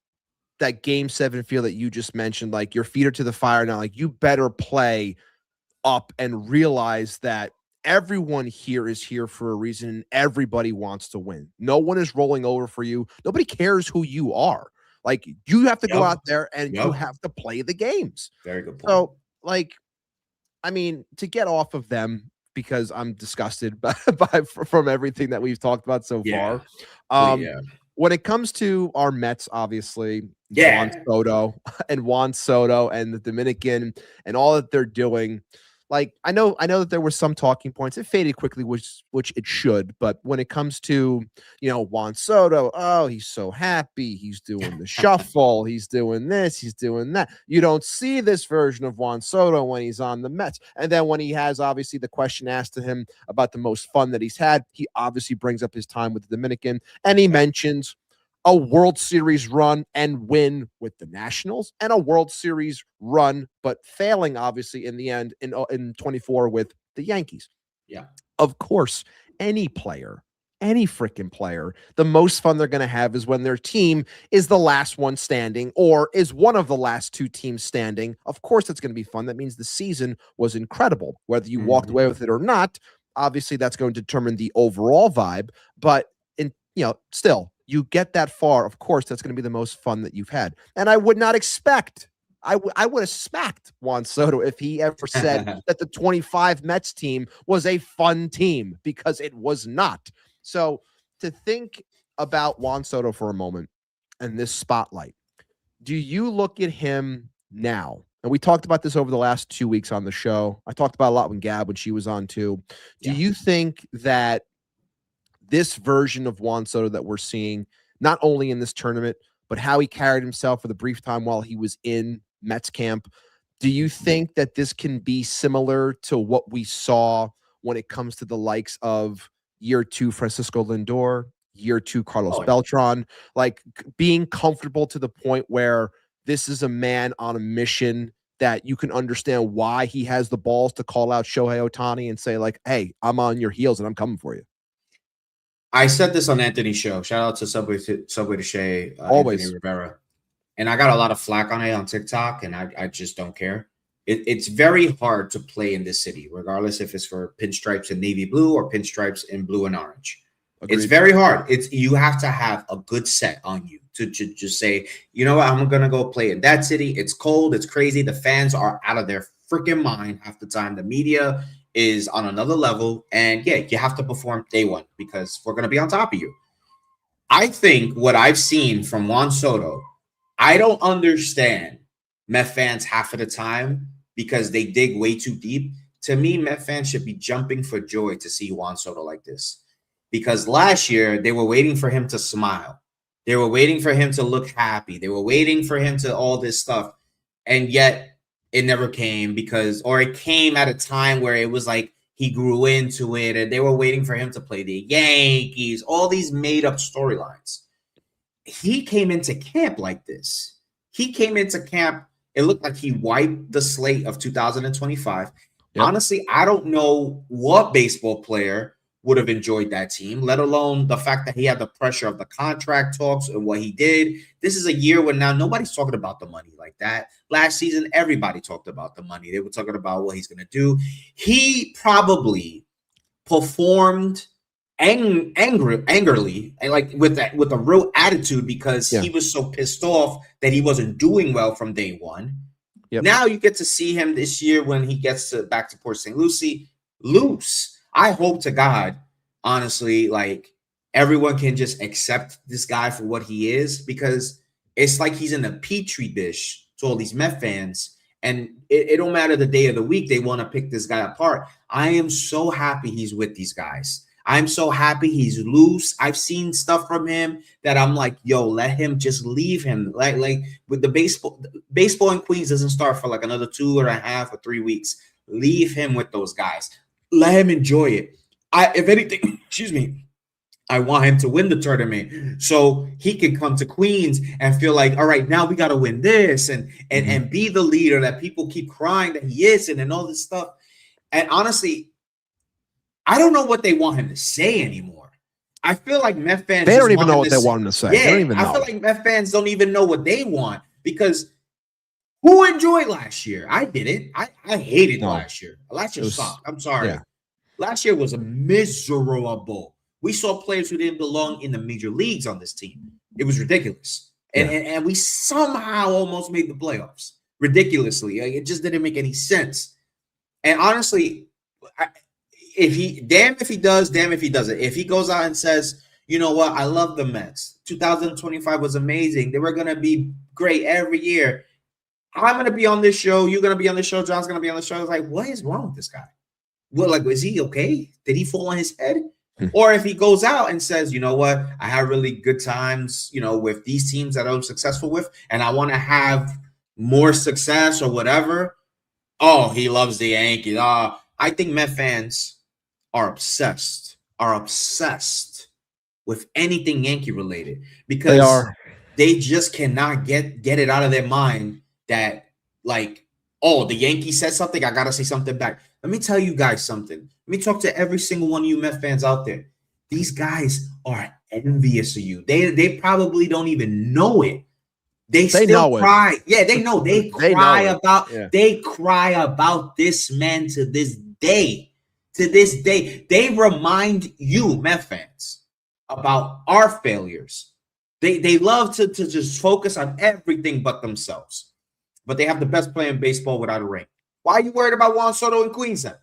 game 7 feel that you just mentioned. Like, your feet are to the fire now. Like, you better play up and realize that everyone here is here for a reason, and everybody wants to win. No one is rolling over for you. Nobody cares who you are. Like, you have to go out there and you have to play the games. Very good point. So, like, I mean, to get off of them, because I'm disgusted from everything that we've talked about so far. When it comes to our Mets, obviously, Juan Soto and the Dominican and all that they're doing. Like, I know that there were some talking points. It faded quickly, which it should. But when it comes to, Juan Soto, oh, he's so happy. He's doing the shuffle. He's doing this. He's doing that. You don't see this version of Juan Soto when he's on the Mets. And then when he has, obviously, the question asked to him about the most fun that he's had, he obviously brings up his time with the Dominican. And he mentions a World Series run and win with the Nationals, and a World Series run, but failing, obviously, in the end in 24 with the Yankees. Yeah. Of course, any freaking player, the most fun they're going to have is when their team is the last one standing or is one of the last 2 teams standing. Of course, it's going to be fun. That means the season was incredible. Whether you walked away with it or not, obviously, that's going to determine the overall vibe. But still, you get that far, of course, that's going to be the most fun that you've had. And I would not expect, I would have smacked Juan Soto if he ever said that the 25 Mets team was a fun team, because it was not. So to think about Juan Soto for a moment and this spotlight, do you look at him now? And we talked about this over the last 2 weeks on the show. I talked about a lot when she was on too. Do you think that this version of Juan Soto that we're seeing, not only in this tournament, but how he carried himself for the brief time while he was in Mets camp, do you think that this can be similar to what we saw when it comes to the likes of year 2 Francisco Lindor, year 2 Carlos Beltran, like being comfortable to the point where this is a man on a mission that you can understand why he has the balls to call out Shohei Ohtani and say, like, hey, I'm on your heels and I'm coming for you? I said this on Anthony's show. Shout out to Subway to Shea, always Anthony Rivera. and I got a lot of flack on it on TikTok, and I just don't care. It's very hard to play in this city, regardless if it's for pinstripes in navy blue or pinstripes in blue and orange. Agreed. It's very hard. You have to have a good set on you to just say, you know what, I'm gonna go play in that city. It's cold, it's crazy. The fans are out of their freaking mind half the time. The media is on another level, and yeah, you have to perform day one because we're gonna be on top of you. I think what I've seen from Juan Soto, I don't understand Met fans half of the time because they dig way too deep. To me, Met fans should be jumping for joy to see Juan Soto like this. Because last year, they were waiting for him to smile. They were waiting for him to look happy. They were waiting for him to all this stuff. And yet, it never came or it came at a time where it was like he grew into it. And they were waiting for him to play the Yankees. All these made-up storylines. He came into camp like this. He came into camp. It looked like he wiped the slate of 2025. Yep. Honestly, I don't know what baseball player would have enjoyed that team, let alone the fact that he had the pressure of the contract talks and what he did. This is a year when now nobody's talking about the money like that. Last season, everybody talked about the money. They were talking about what he's going to do. He probably performed angrily, like with a real attitude because he was so pissed off that he wasn't doing well from day one. Yep. Now you get to see him this year when he gets back to Port St. Lucie loose. I hope to God, honestly, like everyone can just accept this guy for what he is, because it's like he's in a petri dish to all these Met fans, and it don't matter the day of the week, they want to pick this guy apart. I am so happy he's with these guys. I'm so happy he's loose. I've seen stuff from him that I'm like, yo, let him, just leave him. Like with the baseball in Queens doesn't start for like another 2.5 or 3 weeks. Leave him with those guys. Let him enjoy it. If anything, excuse me, I want him to win the tournament so he can come to Queens and feel like, all right, now we got to win this and be the leader that people keep crying that he isn't and all this stuff. And honestly, I don't know what they want him to say anymore. I feel like Met fans, they don't even know what they want him to say. Yeah, they don't even know. I feel like Met fans don't even know what they want, because who enjoyed last year? I didn't. I hated last year. Last year sucked. I'm sorry. Yeah. Last year was miserable. We saw players who didn't belong in the major leagues on this team. It was ridiculous. And we somehow almost made the playoffs. Ridiculously. It just didn't make any sense. And honestly, if he does, damn if he doesn't. If he goes out and says, you know what, I love the Mets. 2025 was amazing. They were going to be great every year. I'm going to be on this show. You're going to be on this show. John's going to be on the show. It's like, what is wrong with this guy? Well, like, is he okay? Did he fall on his head? Or if he goes out and says, you know what, I had really good times, with these teams that I'm successful with, and I want to have more success or whatever. Oh, he loves the Yankees. I think Met fans are obsessed with anything Yankee related, because they just cannot get it out of their mind that, like, oh, the Yankees said something, I gotta say something back. Let me tell you guys something. Let me talk to every single one of you Met fans out there. These guys are envious of you. They probably don't even know it. They still cry. Yeah, they know. They cry about this man to this day. To this day, they remind you, Met fans, about our failures. They love to just focus on everything but themselves. But they have the best player in baseball without a ring. Why are you worried about Juan Soto in Queens then?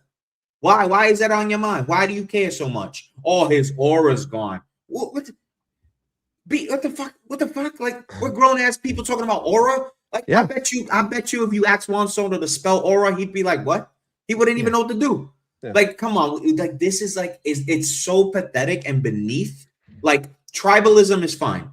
Why? Why is that on your mind? Why do you care so much? Oh, his aura's gone. What the fuck? What the fuck? Like, we're grown-ass people talking about aura? Like, yeah. I bet you if you asked Juan Soto to spell aura, he'd be like, what? He wouldn't even know what to do. Yeah. Like, come on. Like, this is like, it's so pathetic and beneath. Like, tribalism is fine.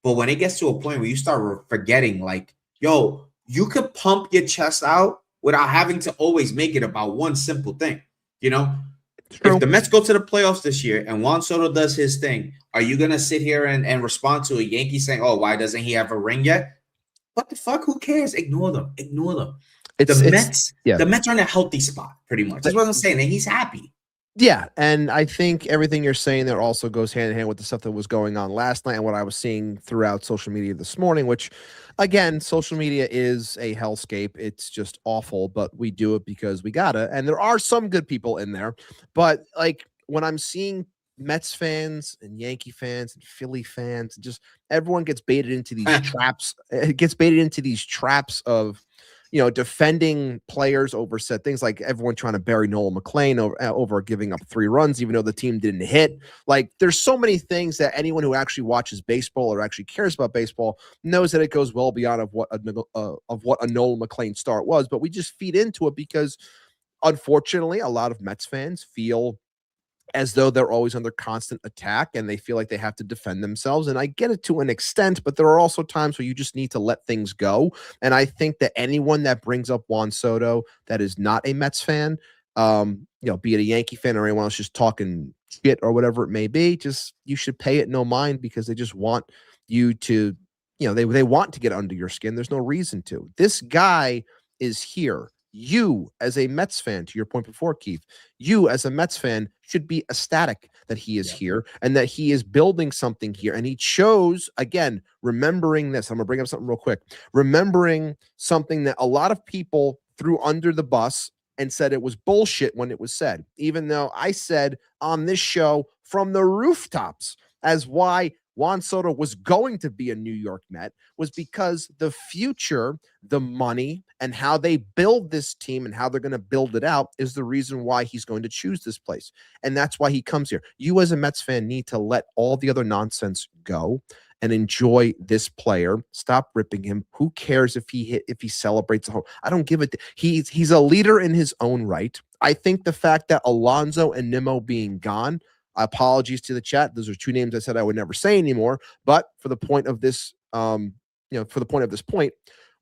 But when it gets to a point where you start forgetting, like, yo, you could pump your chest out without having to always make it about one simple thing. If the Mets go to the playoffs this year and Juan Soto does his thing, are you going to sit here and respond to a Yankee saying, oh, why doesn't he have a ring yet? What the fuck? Who cares? Ignore them. The Mets are in a healthy spot, pretty much. That's what I'm saying. And he's happy. Yeah, and I think everything you're saying there also goes hand in hand with the stuff that was going on last night and what I was seeing throughout social media this morning, which again, social media is a hellscape. It's just awful, but we do it because we gotta. And there are some good people in there, but like when I'm seeing Mets fans and Yankee fans and Philly fans, just everyone gets baited into these traps. It gets baited into these traps of defending players over said things, like everyone trying to bury Noel McLean over giving up 3 runs, even though the team didn't hit. Like, there's so many things that anyone who actually watches baseball or actually cares about baseball knows that it goes well beyond of what a Noel McLean start was. But we just feed into it because, unfortunately, a lot of Mets fans feel as though they're always under constant attack and they feel like they have to defend themselves. And I get it to an extent, but there are also times where you just need to let things go. And I think that anyone that brings up Juan Soto that is not a Mets fan, be it a Yankee fan or anyone else just talking shit or whatever it may be, just you should pay it no mind, because they just want you to, they want to get under your skin. There's no reason to. This guy is here. You, as a Mets fan, to your point before, Keith, you, as a Mets fan, should be ecstatic that he is here and that he is building something here. And he chose, again, remembering this. I'm going to bring up something real quick. Remembering something that a lot of people threw under the bus and said it was bullshit when it was said, even though I said on this show from the rooftops as why Juan Soto was going to be a New York Met was because the future, the money, and how they build this team and how they're going to build it out is the reason why he's going to choose this place. And that's why he comes here. You, as a Mets fan, need to let all the other nonsense go and enjoy this player. Stop ripping him. Who cares if he celebrates a home? I don't give it. He's a leader in his own right. I think the fact that Alonso and Nimmo being gone, apologies to the chat, those are 2 names I said I would never say anymore. But for the point of this, point,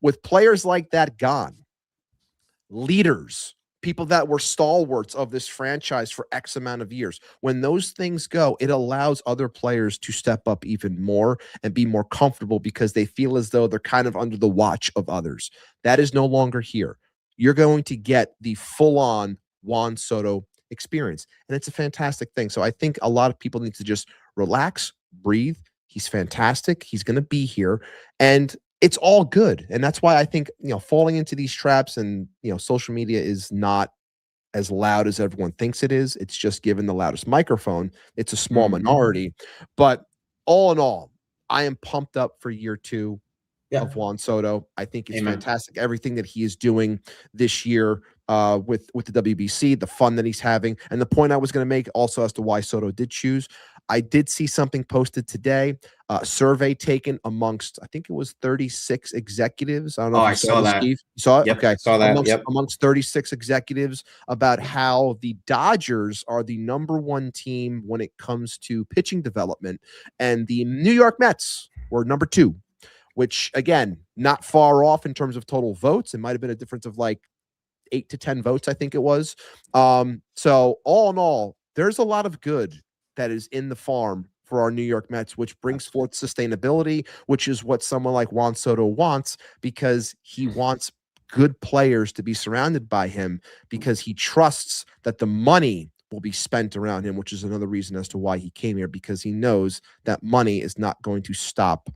with players like that gone, leaders, people that were stalwarts of this franchise for X amount of years, when those things go, it allows other players to step up even more and be more comfortable because they feel as though they're kind of under the watch of others. That is no longer here. You're going to get the full-on Juan Soto experience, and it's a fantastic thing. So I think a lot of people need to just relax, breathe. He's fantastic. He's going to be here, and it's all good. And that's why I think, falling into these traps and, social media is not as loud as everyone thinks it is. It's just given the loudest microphone. It's a small minority, but all in all, I am pumped up for year 2 of Juan Soto. I think it's fantastic. Everything that he is doing this year with the WBC, the fun that he's having. And the point I was going to make also as to why Soto did choose, I did see something posted today, a survey taken amongst, I think it was 36 executives. I don't know if you saw that. Steve. You saw it? Yep, okay. Saw that. Amongst 36 executives about how the Dodgers are the #1 team when it comes to pitching development, and the New York Mets were #2, which, again, not far off in terms of total votes. It might have been a difference of like 8 to 10 votes, I think it was. So all in all, there's a lot of good that is in the farm for our New York Mets, which brings forth sustainability, which is what someone like Juan Soto wants, because he wants good players to be surrounded by him, because he trusts that the money will be spent around him, which is another reason as to why he came here, because he knows that money is not going to stop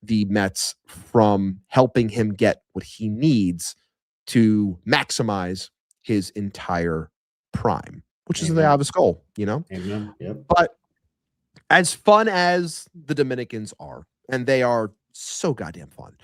the Mets from helping him get what he needs to maximize his entire prime, which is the obvious goal, Amen. Yep. But as fun as the Dominicans are, and they are so goddamn fun,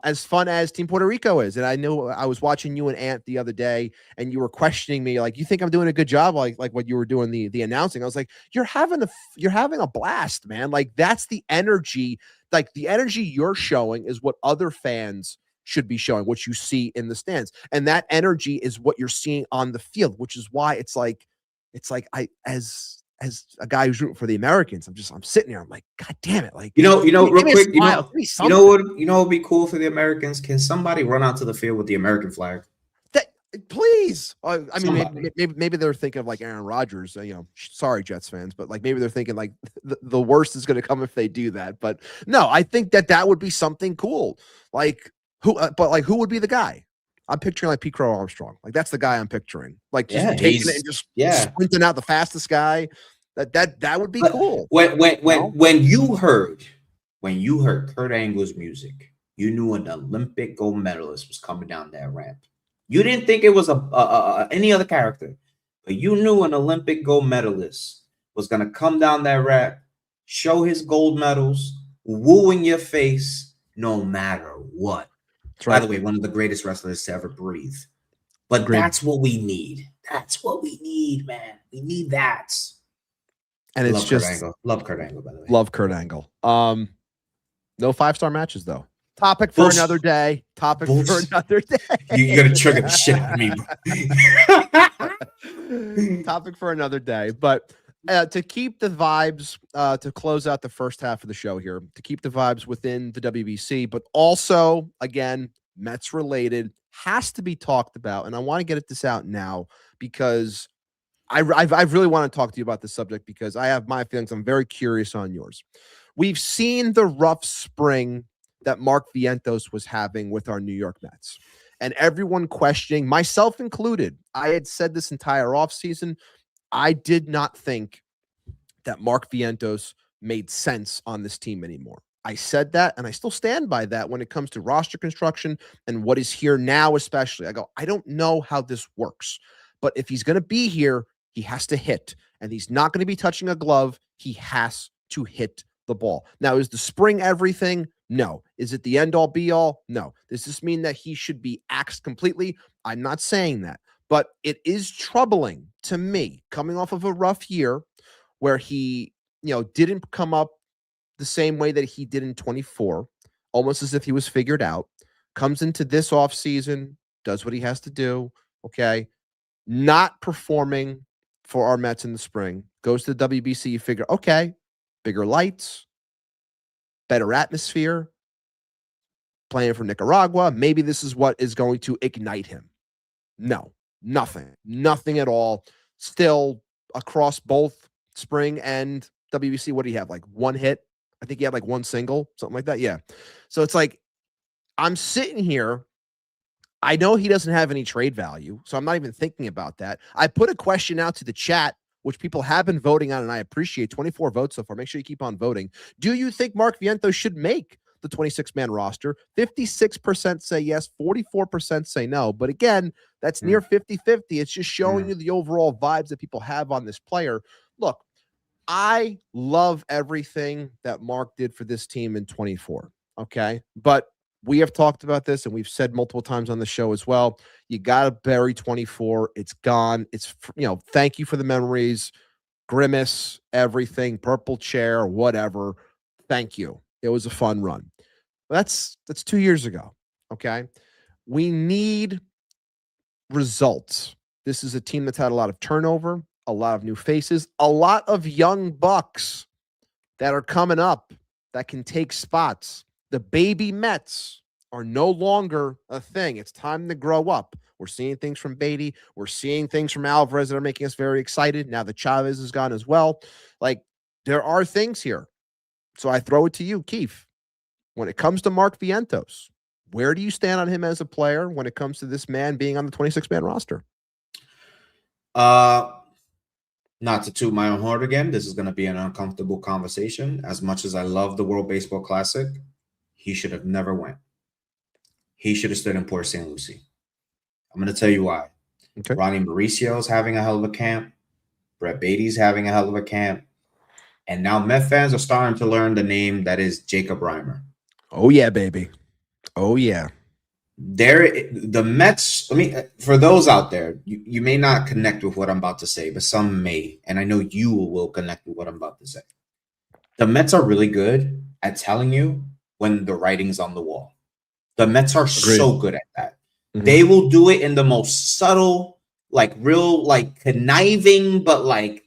as fun as Team Puerto Rico is, and I know I was watching you and Ant the other day, and you were questioning me, like, you think I'm doing a good job, like when you were doing the announcing. I was like, you're having a blast, man. Like, that's the energy. Like, the energy you're showing is what other fans should be showing, what you see in the stands, and that energy is what you're seeing on the field, which is why it's like I, as a guy who's rooting for the Americans, I'm sitting here, I'm like, God damn it, like, real quick, what would be cool for the Americans? Can somebody run out to the field with the American flag? Please. I mean, maybe they're thinking of like Aaron Rodgers. Sorry, Jets fans, but like maybe they're thinking like the worst is going to come if they do that. But no, I think that would be something cool. Like, who would be the guy? I'm picturing like Pete Crow Armstrong. Like that's the guy I'm picturing. Like just Yeah, taking it and just sprinting out the fastest guy. That would be cool. When you heard Kurt Angle's music, you knew an Olympic gold medalist was coming down that ramp. You didn't think it was any other character, but you knew an Olympic gold medalist was gonna come down that ramp, show his gold medals, woo in your face, no matter what. That's right. By the way, one of the greatest wrestlers to ever breathe. But that's what we need. That's what we need, man. We need that. And it's just love Kurt Angle, by the way. Love Kurt Angle. No 5-star matches though. Topic for another day. Topic for another day. You're gonna trigger the shit out of me, bro. Topic for another day. But to keep the vibes, to close out the first half of the show here, to keep the vibes within the WBC, but also again, Mets related, has to be talked about, and I want to get this out now because I really want to talk to you about this subject because I have my feelings. I'm very curious on yours. We've seen the rough spring that Mark Vientos was having with our New York Mets, and everyone questioning, myself included. I had said this entire offseason, I did not think that Mark Vientos made sense on this team anymore. I said that, and I still stand by that when it comes to roster construction and what is here now, especially. I go, I don't know how this works, but if he's going to be here, he has to hit, and he's not going to be touching a glove. He has to hit the ball. Now, is the spring everything? No. Is it the end-all, be-all? No. Does this mean that he should be axed completely? I'm not saying that, but it is troubling to me coming off of a rough year where he, didn't come up the same way that he did in 24, almost as if he was figured out, comes into this offseason, does what he has to do, okay, not performing for our Mets in the spring, goes to the WBC, you figure, okay, bigger lights, better atmosphere, playing for Nicaragua, maybe this is what is going to ignite him. No, nothing at all. Still across both spring and WBC, what do you have? Like one hit? I think he had like one single, something like that. Yeah. So it's like, I'm sitting here. I know he doesn't have any trade value, so I'm not even thinking about that. I put a question out to the chat, which people have been voting on, and I appreciate 24 votes so far. Make sure you keep on voting. Do you think Mark Vientos should make the 26-man roster? 56% say yes, 44% say no. But again, that's near 50-50. It's just showing you the overall vibes that people have on this player. Look, I love everything that Mark did for this team in 24, okay? But we have talked about this, and we've said multiple times on the show as well. You got to bury 24. It's gone. It's, thank you for the memories, Grimace, everything, purple chair, whatever. Thank you. It was a fun run. That's 2 years ago, okay? We need results. This is a team that's had a lot of turnover, a lot of new faces, a lot of young bucks that are coming up that can take spots. The baby Mets are no longer a thing. It's time to grow up. We're seeing things from Beatty. We're seeing things from Alvarez that are making us very excited. Now that Chavez is gone as well. Like, there are things here. So I throw it to you, Keith. When it comes to Mark Vientos, where do you stand on him as a player when it comes to this man being on the 26-man roster? Not to toot my own horn again, this is going to be an uncomfortable conversation. As much as I love the World Baseball Classic, he should have never went. He should have stood in Port St. Lucie. I'm going to tell you why. Okay. Ronnie Mauricio's having a hell of a camp. Brett Beatty's having a hell of a camp. And now Met fans are starting to learn the name that is Jacob Reimer. Oh, yeah, baby. Oh, yeah. The Mets, for those out there, you may not connect with what I'm about to say, but some may. And I know you will connect with what I'm about to say. The Mets are really good at telling you when the writing's on the wall. The Mets are so good at that. Mm-hmm. They will do it in the most subtle, real conniving, but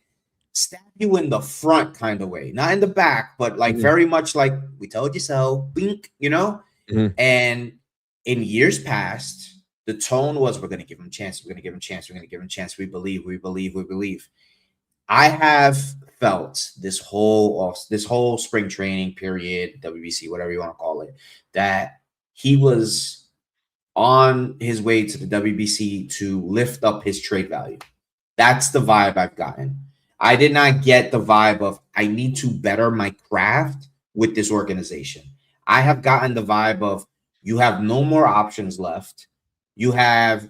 stab you in the front kind of way. Not in the back, but very much like, we told you so, bink, Mm-hmm. And in years past, the tone was, we're going to give him a chance. We're going to give him a chance. We're going to give him a chance. We believe. I have felt this whole spring training period, WBC, whatever you want to call it, that he was on his way to the WBC to lift up his trade value. That's the vibe I've gotten. I did not get the vibe of I need to better my craft with this organization. I have gotten the vibe of you have no more options left. You have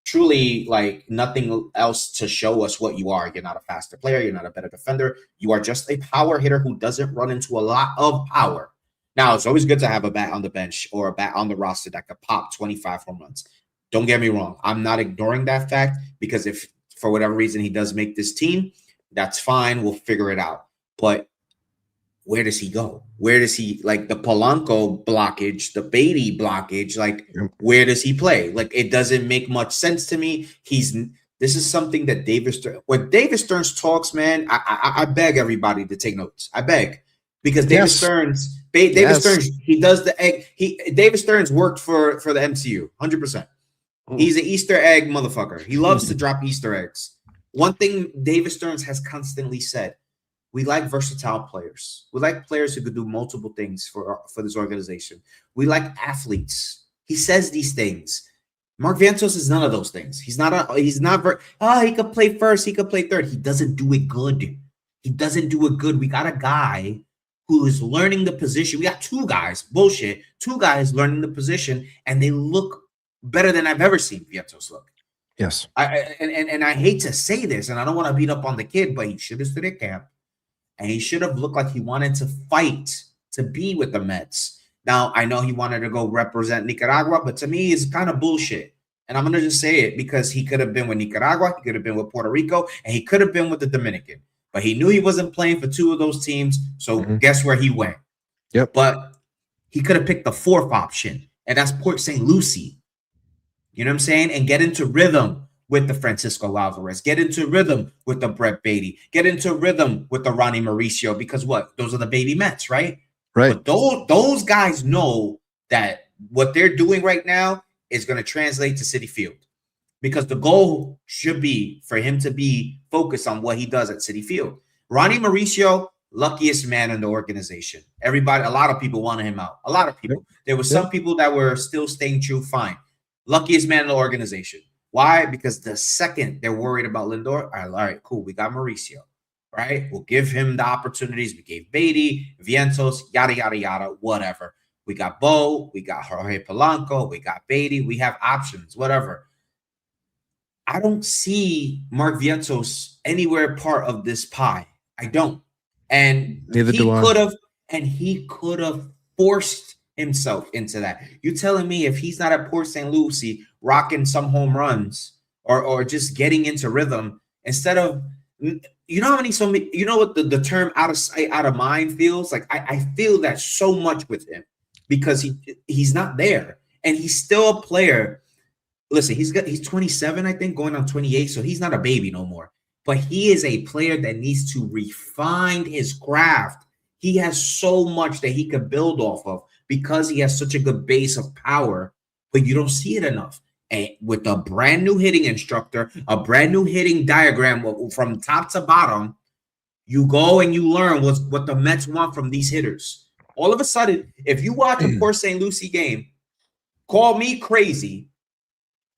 truly like nothing else to show us what you are. You're not a faster player. You're not a better defender. You are just a power hitter who doesn't run into a lot of power. Now, it's always good to have a bat on the bench or a bat on the roster that could pop 25 home runs. Don't get me wrong. I'm not ignoring that fact, because if for whatever reason he does make this team, that's fine. We'll figure it out. But where does he go? Where does he, like the Polanco blockage, the Beatty blockage, like where does he play? Like it doesn't make much sense to me. This is something that when David Stearns talks, man, I beg everybody to take notes. I beg, because David Stearns, he does the egg. David Stearns worked for the MCU, 100%. He's an Easter egg motherfucker. He loves to drop Easter eggs. One thing David Stearns has constantly said: we like versatile players. We like players who could do multiple things for this organization. We like athletes. He says these things. Mark Vientos is none of those things. He could play first. He could play third. He doesn't do it good. He doesn't do it good. We got a guy who is learning the position. We got two guys learning the position, and they look better than I've ever seen Vientos look. Yes. And I hate to say this, and I don't want to beat up on the kid, but he should have stood at camp. And he should have looked like he wanted to fight to be with the Mets. Now, I know he wanted to go represent Nicaragua, but to me, it's kind of bullshit. And I'm going to just say it, because he could have been with Nicaragua, he could have been with Puerto Rico, and he could have been with the Dominican. But he knew he wasn't playing for two of those teams, so guess where he went? Yep. But he could have picked the fourth option, and that's Port St. Lucie. You know what I'm saying? And get into rhythm with the Francisco Alvarez, get into rhythm with the Brett Beatty, get into rhythm with the Ronnie Mauricio, because what? Those are the baby Mets, right? Right. But those guys know that what they're doing right now is going to translate to Citi Field, because the goal should be for him to be focused on what he does at Citi Field. Ronnie Mauricio, luckiest man in the organization. A lot of people wanted him out. A lot of people. There were some people that were still staying true. Fine. Luckiest man in the organization. Why? Because the second they're worried about Lindor, all right, cool, we got Mauricio, right? We'll give him the opportunities. We gave Beatty, Vientos, yada, yada, yada, whatever. We got Bo, we got Jorge Polanco, we got Beatty. We have options, whatever. I don't see Mark Vientos anywhere part of this pie. I don't. And he could have forced himself into that. You telling me if he's not at Port St. Lucie rocking some home runs or just getting into rhythm, instead of, you know what the term out of sight, out of mind feels like? I feel that so much with him, because he's not there, and he's still a player. Listen, he's 27, I think, going on 28, so he's not a baby no more. But he is a player that needs to refine his craft. He has so much that he could build off of, because he has such a good base of power, but you don't see it enough. And with a brand new hitting instructor, a brand new hitting diagram from top to bottom, you go and you learn what the Mets want from these hitters. All of a sudden, if you watch a Port St. Lucie game, call me crazy,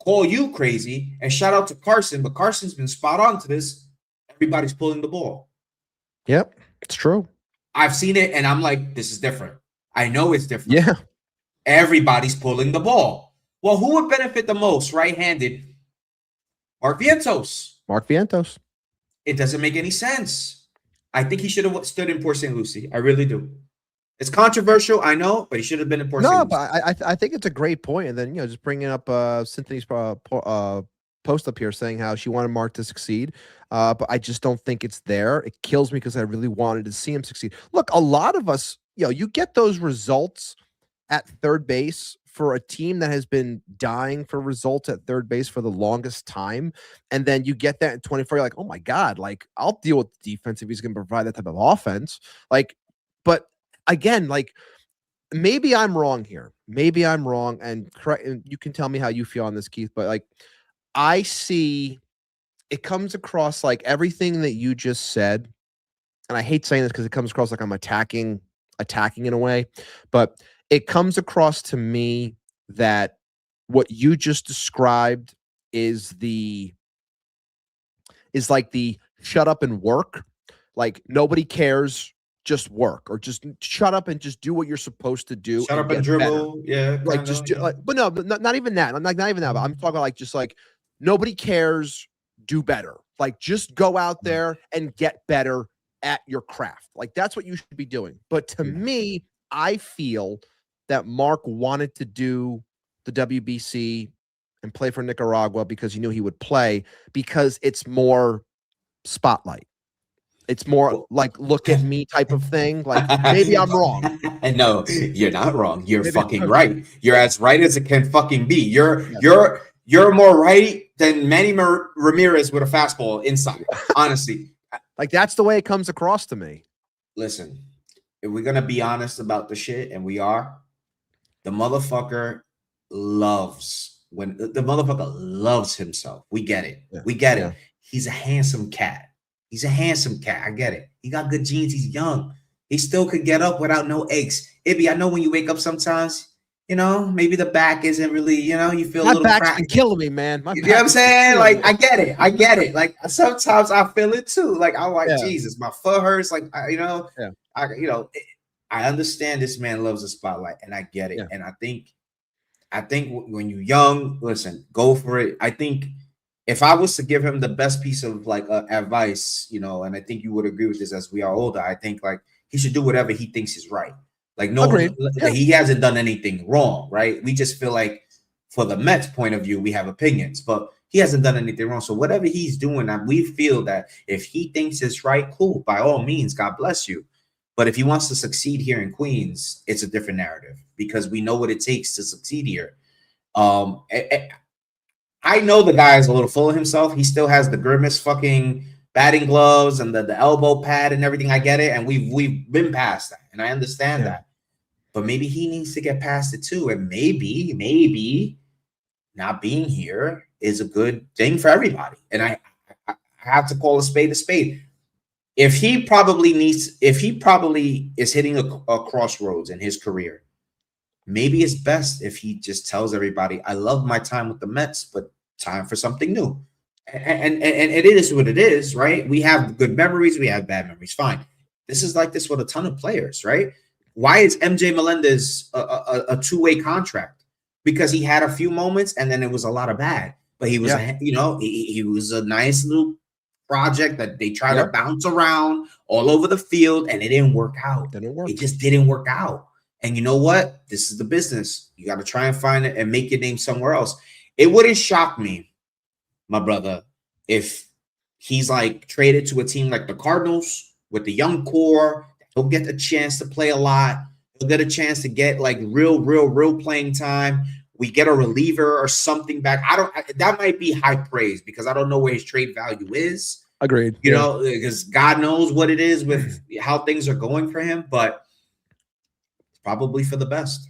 call you crazy, and shout out to Carson, but Carson's been spot on to this. Everybody's pulling the ball. Yep, it's true. I've seen it, and I'm like, this is different. I know it's different. Yeah. Everybody's pulling the ball. Well, who would benefit the most right-handed? Mark Vientos. Mark Vientos. It doesn't make any sense. I think he should have stood in Port St. Lucie. I really do. It's controversial, I know, but he should have been in Port St. Lucie. But I think it's a great point. And then, just bringing up Cynthia's post up here saying how she wanted Mark to succeed. But I just don't think it's there. It kills me, because I really wanted to see him succeed. Look, a lot of us, you get those results at third base for a team that has been dying for results at third base for the longest time. And then you get that in 24, you're like, oh my God, like I'll deal with the defense if he's going to provide that type of offense. Like, but again, like maybe I'm wrong here. Maybe I'm wrong. And you can tell me how you feel on this, Keith, but like I see it comes across like everything that you just said. And I hate saying this because it comes across like I'm attacking in a way, but it comes across to me that what you just described is like the shut up and work. Like nobody cares, just work, or just shut up and just do what you're supposed to do Shut and up and get better. dribble. Yeah, Like kind just of. do, like, but no, not even that. I'm like not even that. But I'm talking about like just like nobody cares, do better. Like just go out there and get better at your craft. Like that's what you should be doing. But to me, I feel that Mark wanted to do the WBC and play for Nicaragua because he knew he would play, because it's more spotlight. It's more like look at me type of thing. Like maybe I'm wrong. No, you're not wrong. You're Maybe fucking right. You're as right as it can fucking be. You're more right than Manny Ramirez with a fastball inside. Honestly, like that's the way it comes across to me. listen, if we're gonna be honest about the shit, and we are, the motherfucker loves himself. We get it. Yeah. We get Yeah. it. He's a handsome cat. He's a handsome cat. I get it. He got good genes. He's young. He still could get up without no aches. Ibby, I know when you wake up sometimes, maybe the back isn't really, you feel a My little back's cracked. been killing me, man. You know what I'm saying? Like, I get it. I get it. Like, sometimes I feel it too. Like, I'm like, Jesus, my foot hurts. Like, I understand this man loves the spotlight, and I get it. Yeah. And I think when you're young, listen, go for it. I think if I was to give him the best piece of like advice, and I think you would agree with this as we are older, I think like he should do whatever he thinks is right. Like, no, he hasn't done anything wrong, right? We just feel like for the Mets point of view, we have opinions, but he hasn't done anything wrong. So whatever he's doing, we feel that if he thinks it's right, cool, by all means, God bless you. But if he wants to succeed here in Queens, it's a different narrative, because we know what it takes to succeed here. I know the guy is a little full of himself. He still has the grimace fucking batting gloves and the elbow pad and everything. I get it. And we've been past that. And I understand that. But maybe he needs to get past it too. And maybe not being here is a good thing for everybody. And I have to call a spade a spade. If he probably is hitting a crossroads in his career, maybe it's best if he just tells everybody, I love my time with the Mets, but time for something new. And it is what it is, right? We have good memories. We have bad memories. Fine. This is like this with a ton of players, right? Why is MJ Melendez a two-way contract? Because he had a few moments and then it was a lot of bad. But he was, he was a nice little project that they try to bounce around all over the field, and it didn't work out. It just didn't work out. And you know what? This is the business. You got to try and find it and make your name somewhere else. It wouldn't shock me, my brother, if he's like traded to a team like the Cardinals with the young core. He'll get a chance to play a lot. He'll get a chance to get like real playing time. We get a reliever or something back. That might be high praise, because I don't know where his trade value is. Agreed. You know, because God knows what it is with how things are going for him, but it's probably for the best.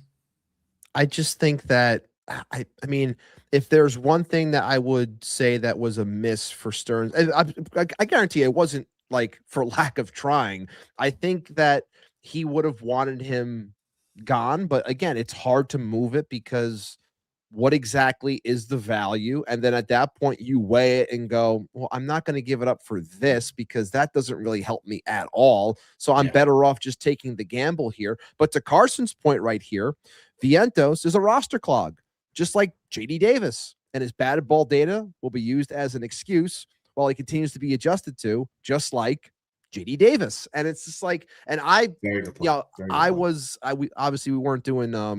I just think that I mean, if there's one thing that I would say that was a miss for Stearns, I guarantee it wasn't like for lack of trying. I think that he would have wanted him gone, but again, it's hard to move it because what exactly is the value? And then at that point you weigh it and go, well, I'm not going to give it up for this because that doesn't really help me at all. So I'm better off just taking the gamble here. But to Carson's point right here, Vientos is a roster clog, just like JD Davis, and his batted ball data will be used as an excuse while he continues to be adjusted to, just like JD Davis. And it's just like, and we obviously we weren't doing, I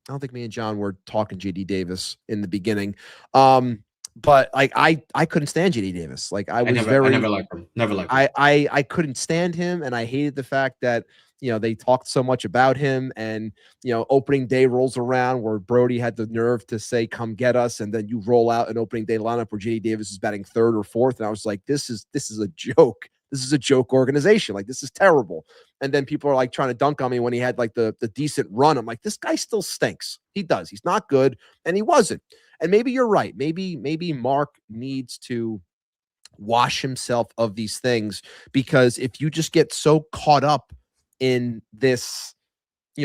don't think me and John were talking JD Davis in the beginning. But like, I couldn't stand JD Davis. Like I never liked him. I couldn't stand him. And I hated the fact that, they talked so much about him, and, opening day rolls around where Brody had the nerve to say, come get us. And then you roll out an opening day lineup where JD Davis is batting third or fourth. And I was like, this is a joke. This is a joke organization. Like, this is terrible. And then people are like trying to dunk on me when he had like the decent run. I'm like, this guy still stinks. He does. He's not good. And he wasn't. And maybe you're right. Maybe Mark needs to wash himself of these things, because if you just get so caught up in this,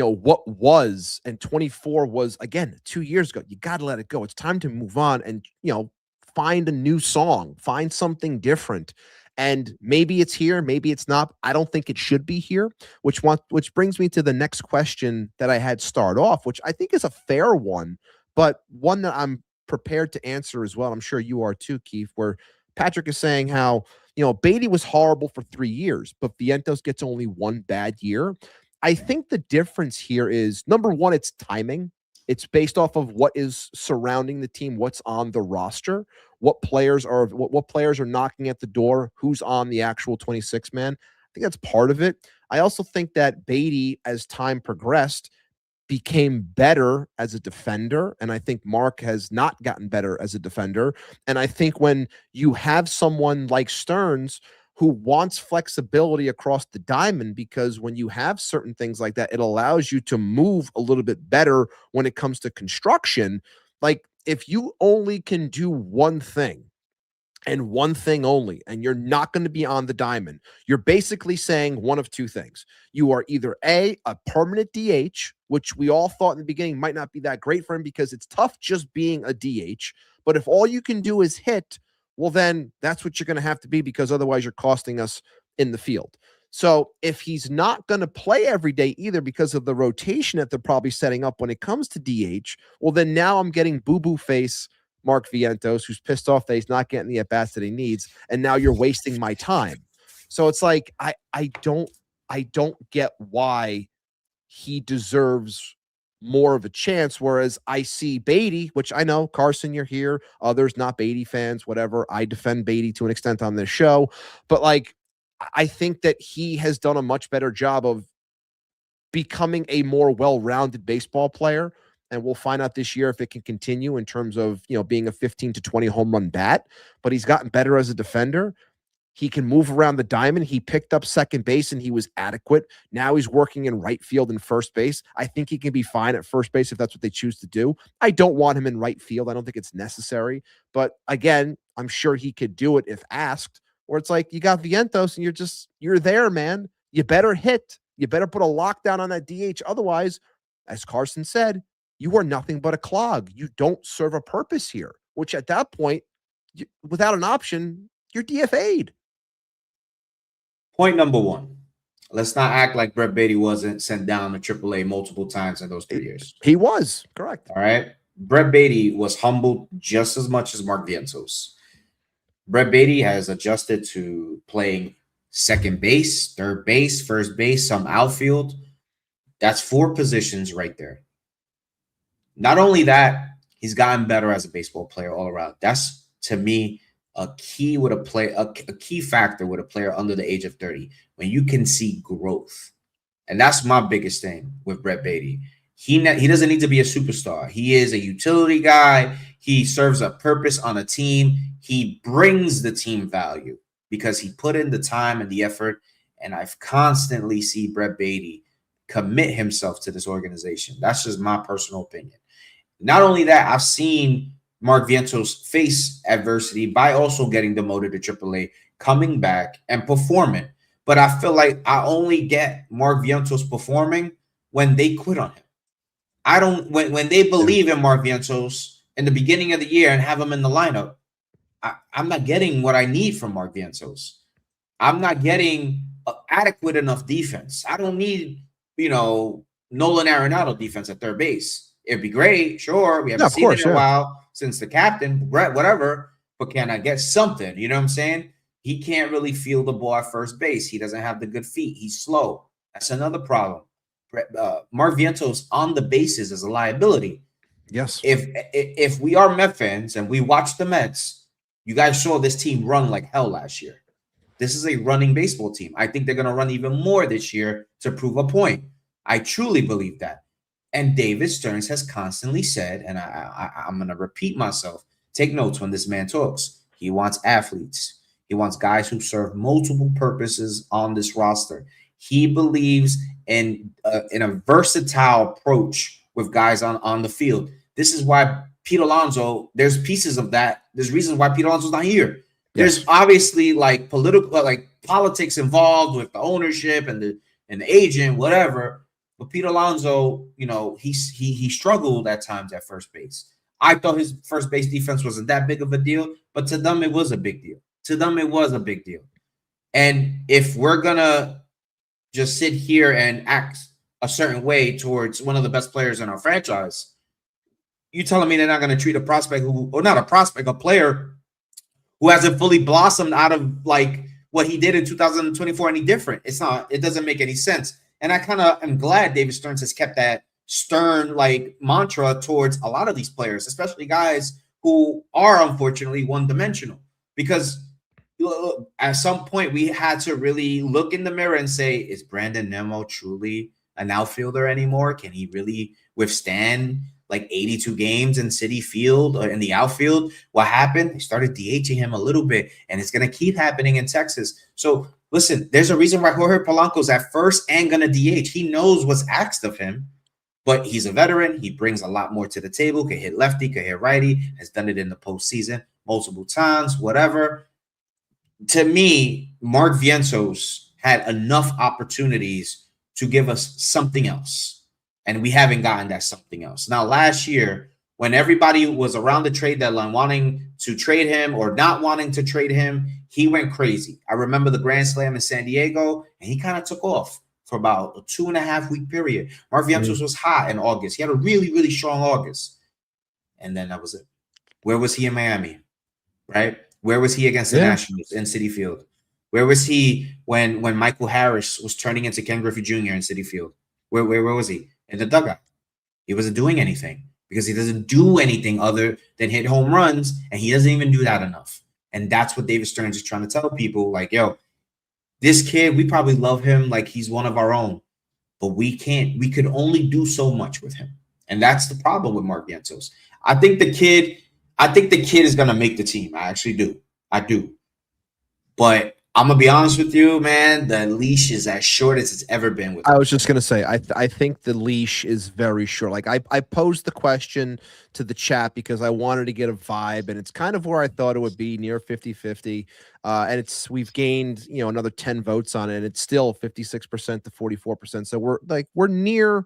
what was, and 24 was, again, 2 years ago. You got to let it go. It's time to move on and, find a new song, find something different. And maybe it's here, maybe it's not. I don't think it should be here, which brings me to the next question that I had start off, which I think is a fair one, but one that I'm prepared to answer as well. I'm sure you are too, Keith, where Patrick is saying how, Beatty was horrible for 3 years, but Vientos gets only one bad year. I think the difference here is, number one, it's timing. It's based off of what is surrounding the team, what's on the roster, what players are knocking at the door, who's on the actual 26 man. I think that's part of it. I also think that Beatty, as time progressed, became better as a defender, and I think Mark has not gotten better as a defender. And I think when you have someone like Stearns who wants flexibility across the diamond, because when you have certain things like that, it allows you to move a little bit better when it comes to construction. Like, if you only can do one thing and one thing only, and you're not going to be on the diamond, you're basically saying one of two things. You are either a permanent DH, which we all thought in the beginning might not be that great for him because it's tough just being a DH. But if all you can do is hit, well, then that's what you're going to have to be, because otherwise you're costing us in the field. So if he's not going to play every day either because of the rotation that they're probably setting up when it comes to DH, well, then now I'm getting boo-boo face Mark Vientos, who's pissed off that he's not getting the at-bats that he needs, and now you're wasting my time. So it's like, I don't get why he deserves more of a chance, whereas I see Beatty, which I know, Carson, you're here, others not Beatty fans, whatever. I defend Beatty to an extent on this show, but like, I think that he has done a much better job of becoming a more well-rounded baseball player, and we'll find out this year if it can continue in terms of, being a 15 to 20 home run bat, but he's gotten better as a defender. He can move around the diamond. He picked up second base and he was adequate. Now he's working in right field and first base. I think he can be fine at first base if that's what they choose to do. I don't want him in right field. I don't think it's necessary. But again, I'm sure he could do it if asked. Or it's like, you got Vientos and you're there, man. You better hit. You better put a lockdown on that DH. Otherwise, as Carson said, you are nothing but a clog. You don't serve a purpose here, which at that point, without an option, you're DFA'd. Point number one, let's not act like Brett Beatty wasn't sent down to AAA multiple times in those 3 years. He was, correct. All right. Brett Beatty was humbled just as much as Mark Vientos. Brett Beatty has adjusted to playing second base, third base, first base, some outfield. That's 4 positions right there. Not only that, he's gotten better as a baseball player all around. That's, to me, a key factor with a player under the age of 30, when you can see growth. And that's my biggest thing with Brett Beatty. He doesn't need to be a superstar. He is a utility guy. He serves a purpose on a team. He brings the team value because he put in the time and the effort. And I've constantly seen Brett Beatty commit himself to this organization. That's just my personal opinion. Not only that, I've seen Mark Vientos face adversity by also getting demoted to AAA, coming back and performing. But I feel like I only get Mark Vientos performing when they quit on him. I don't, when they believe in Mark Vientos in the beginning of the year and have him in the lineup, I'm not getting what I need from Mark Vientos. I'm not getting adequate enough defense. I don't need, Nolan Arenado defense at third base. It'd be great, sure. We haven't seen it in a while since the captain, Brett, whatever. But can I get something? You know what I'm saying? He can't really field the ball at first base. He doesn't have the good feet. He's slow. That's another problem. Mark Vientos on the bases is a liability. Yes. If we are Met fans and we watch the Mets, you guys saw this team run like hell last year. This is a running baseball team. I think they're going to run even more this year to prove a point. I truly believe that. And David Stearns has constantly said, and I'm going to repeat myself, take notes when this man talks. He wants athletes. He wants guys who serve multiple purposes on this roster. He believes in a versatile approach with guys on the field. This is why Pete Alonso, there's pieces of that. There's reasons why Pete Alonso's not here. There's obviously like politics involved with the ownership and the agent, whatever. But Pete Alonso, you know, he struggled at times at first base. I thought his first base defense wasn't that big of a deal, but to them it was a big deal. To them it was a big deal. And if we're gonna just sit here and act a certain way towards one of the best players in our franchise, you telling me they're not going to treat a prospect who, or not a prospect, a player who hasn't fully blossomed out of like what he did in 2024 any different? It's not. It doesn't make any sense. And I kind of am glad David Stearns has kept that stern like mantra towards a lot of these players, especially guys who are unfortunately one-dimensional. Because at some point we had to really look in the mirror and say, is Brandon Nimmo truly an outfielder anymore? Can he really withstand like 82 games in Citi Field or in the outfield? What happened? They started DHing him a little bit, and it's going to keep happening in Texas. So listen, there's a reason why Jorge Polanco's at first and going to DH. He knows what's asked of him, but he's a veteran. He brings a lot more to the table. Can hit lefty, can hit righty, has done it in the postseason multiple times, whatever. To me, Mark Vientos had enough opportunities to give us something else, and we haven't gotten that something else. Now, last year, when everybody was around the trade deadline wanting to trade him or not wanting to trade him, he went crazy. I remember the Grand Slam in San Diego, and he kind of took off for about a 2.5 week period. Mark Vientos was hot in August. He had a really, really strong August, and then that was it. Where was he in Miami, right? Where was he against the Nationals in Citi Field? Where was he when Michael Harris was turning into Ken Griffey Jr. in Citi Field? Where was he? In the dugout. He wasn't doing anything because he doesn't do anything other than hit home runs, and he doesn't even do that enough. And that's what David Stearns is trying to tell people. Like, yo, this kid, we probably love him like he's one of our own, but we could only do so much with him. And that's the problem with Mark Vientos. I think the kid is going to make the team. I actually do. I do. But I'm going to be honest with you, man. The leash is as short as it's ever been with him. I was just going to say, I think the leash is very short. Like I posed the question to the chat because I wanted to get a vibe, and it's kind of where I thought it would be, near 50-50. And we've gained, another 10 votes on it, and it's still 56% to 44%. So we're near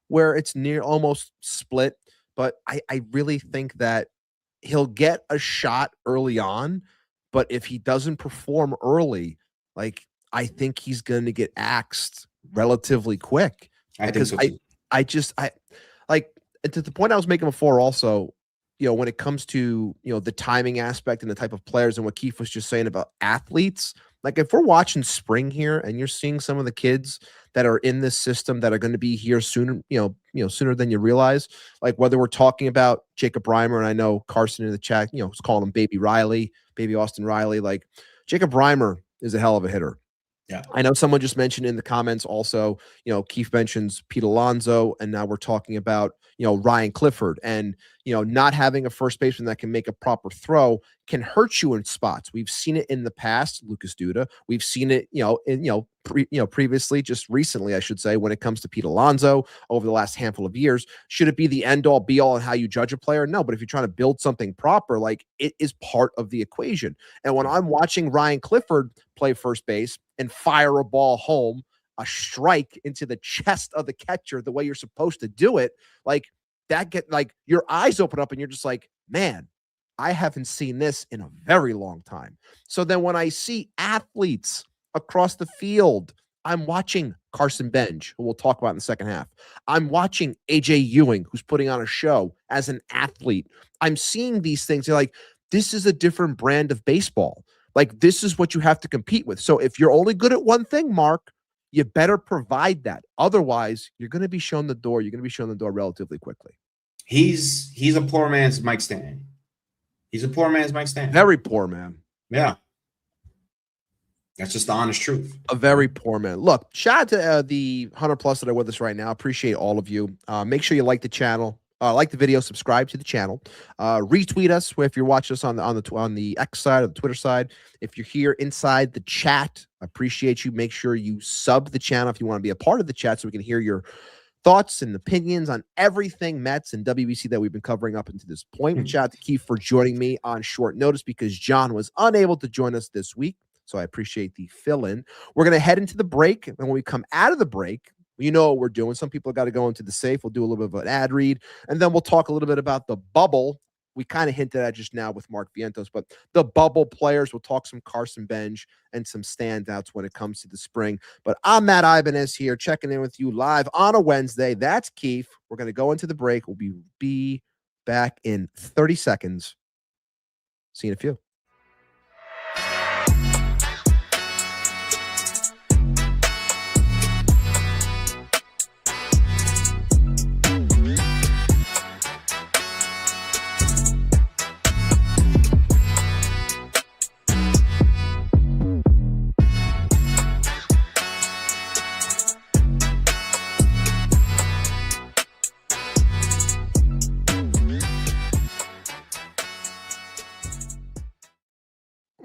where it's near almost split. But I really think that he'll get a shot early on, but if he doesn't perform early, like I think he's going to get axed relatively quick. Because I like, and to the point I was making before also, when it comes to, the timing aspect and the type of players and what Keith was just saying about athletes, like if we're watching spring here and you're seeing some of the kids that are in this system that are going to be here sooner, sooner than you realize, like whether we're talking about Jacob Reimer, and I know Carson in the chat, is calling him Baby Austin Riley. Like Jacob Reimer is a hell of a hitter. Yeah. I know someone just mentioned in the comments also, Keith mentions Pete Alonso, and now we're talking about, Ryan Clifford, and, not having a first baseman that can make a proper throw can hurt you in spots. We've seen it in the past, Lucas Duda. We've seen it, previously, just recently, I should say, when it comes to Pete Alonso over the last handful of years. Should it be the end all be all in how you judge a player? No, but if you're trying to build something proper, like it is part of the equation. And when I'm watching Ryan Clifford play first base and fire a ball home, a strike into the chest of the catcher, the way you're supposed to do it, like that your eyes open up and you're just like, man, I haven't seen this in a very long time. So then when I see athletes across the field, I'm watching Carson Benge, who we'll talk about in the second half. I'm watching AJ Ewing, who's putting on a show as an athlete. I'm seeing these things. You're like, this is a different brand of baseball. Like, this is what you have to compete with. So if you're only good at one thing, Mark, you better provide that. Otherwise, you're going to be shown the door. You're going to be shown the door relatively quickly. He's a poor man's Mike Stanton. He's a poor man's Mike Stanton. Very poor man. Yeah. That's just the honest truth. A very poor man. Look, shout out to the 100+ that are with us right now. Appreciate all of you. Make sure you like the channel. Like the video, subscribe to the channel, retweet us if you're watching us on the X side or the Twitter side. If you're here inside the chat, appreciate you. Make sure you sub the channel if you want to be a part of the chat so we can hear your thoughts and opinions on everything Mets and WBC that we've been covering up until this point. Shout out to Keith for joining me on short notice because John was unable to join us this week. So I appreciate the fill-in. We're going to head into the break, and when we come out of the break, You know what we're doing. Some people got to go into the safe. We'll do a little bit of an ad read, and then we'll talk a little bit about the bubble. We kind of hinted at just now with Mark Vientos, but the bubble players, we'll talk some Carson, Benge, and some standouts when it comes to the spring. But I'm Matt Ibanez here, checking in with you live on a Wednesday. That's Keith. We're going to go into the break. We'll be back in 30 seconds. See you in a few.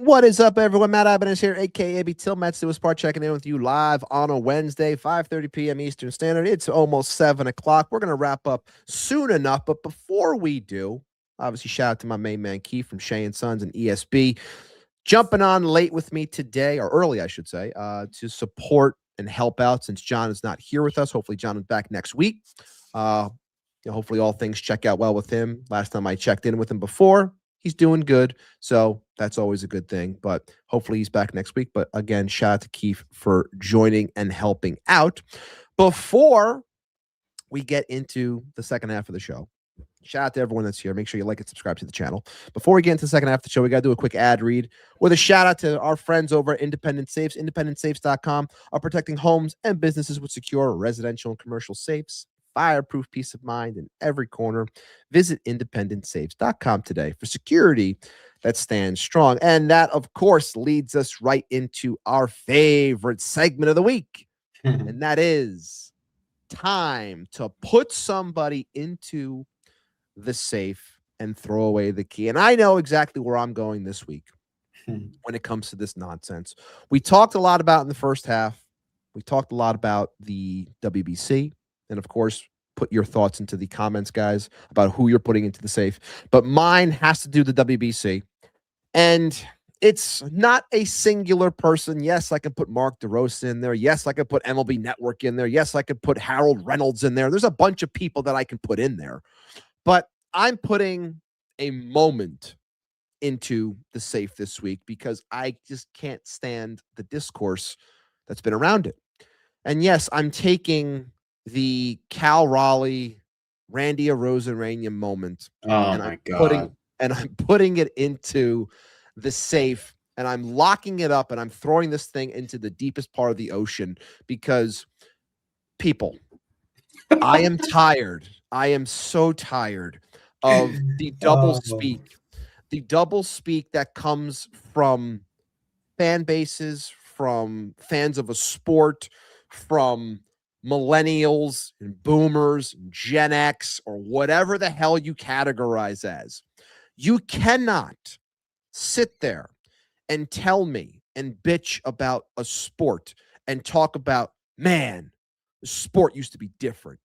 What is up, everyone? Matt Ibanez here, a.k.a. Til Mets Do Us Part, checking in with you live on a Wednesday, 5:30 p.m. Eastern Standard. It's almost 7 o'clock. We're going to wrap up soon enough, but before we do, obviously, shout out to my main man, Keith from Shea & Sons and ESB, jumping on late with me today, or early, I should say, to support and help out since John is not here with us. Hopefully, John is back next week. Hopefully, all things check out well with him. Last time I checked in with him before, he's doing good, so that's always a good thing. But hopefully he's back next week. But again, shout out to Keith for joining and helping out. Before we get into the second half of the show, shout out to everyone that's here. Make sure you like and subscribe to the channel. Before we get into the second half of the show, we got to do a quick ad read with a shout out to our friends over at Independent Safes. IndependentSafes.com are protecting homes and businesses with secure residential and commercial safes. Fireproof peace of mind in every corner. Visit IndependentSafes.com today for security that stands strong. And that, of course, leads us right into our favorite segment of the week. And that is time to put somebody into the safe and throw away the key. And I know exactly where I'm going this week when it comes to this nonsense. We talked a lot about in the first half. We talked a lot about the WBC. And of course, put your thoughts into the comments, guys, about who you're putting into the safe. But mine has to do the WBC. And it's not a singular person. Yes, I can put Mark DeRosa in there. Yes, I could put MLB Network in there. Yes, I could put Harold Reynolds in there. There's a bunch of people that I can put in there. But I'm putting a moment into the safe this week because I just can't stand the discourse that's been around it. And yes, I'm taking the Cal Raleigh, Randy Arozarena moment. Oh my God. I'm putting it into the safe and I'm locking it up and I'm throwing this thing into the deepest part of the ocean because people, I am tired. I am so tired of the double speak that comes from fan bases, from fans of a sport, from millennials and boomers, and Gen X, or whatever the hell you categorize as. You cannot sit there and tell me and bitch about a sport and talk about, man, the sport used to be different.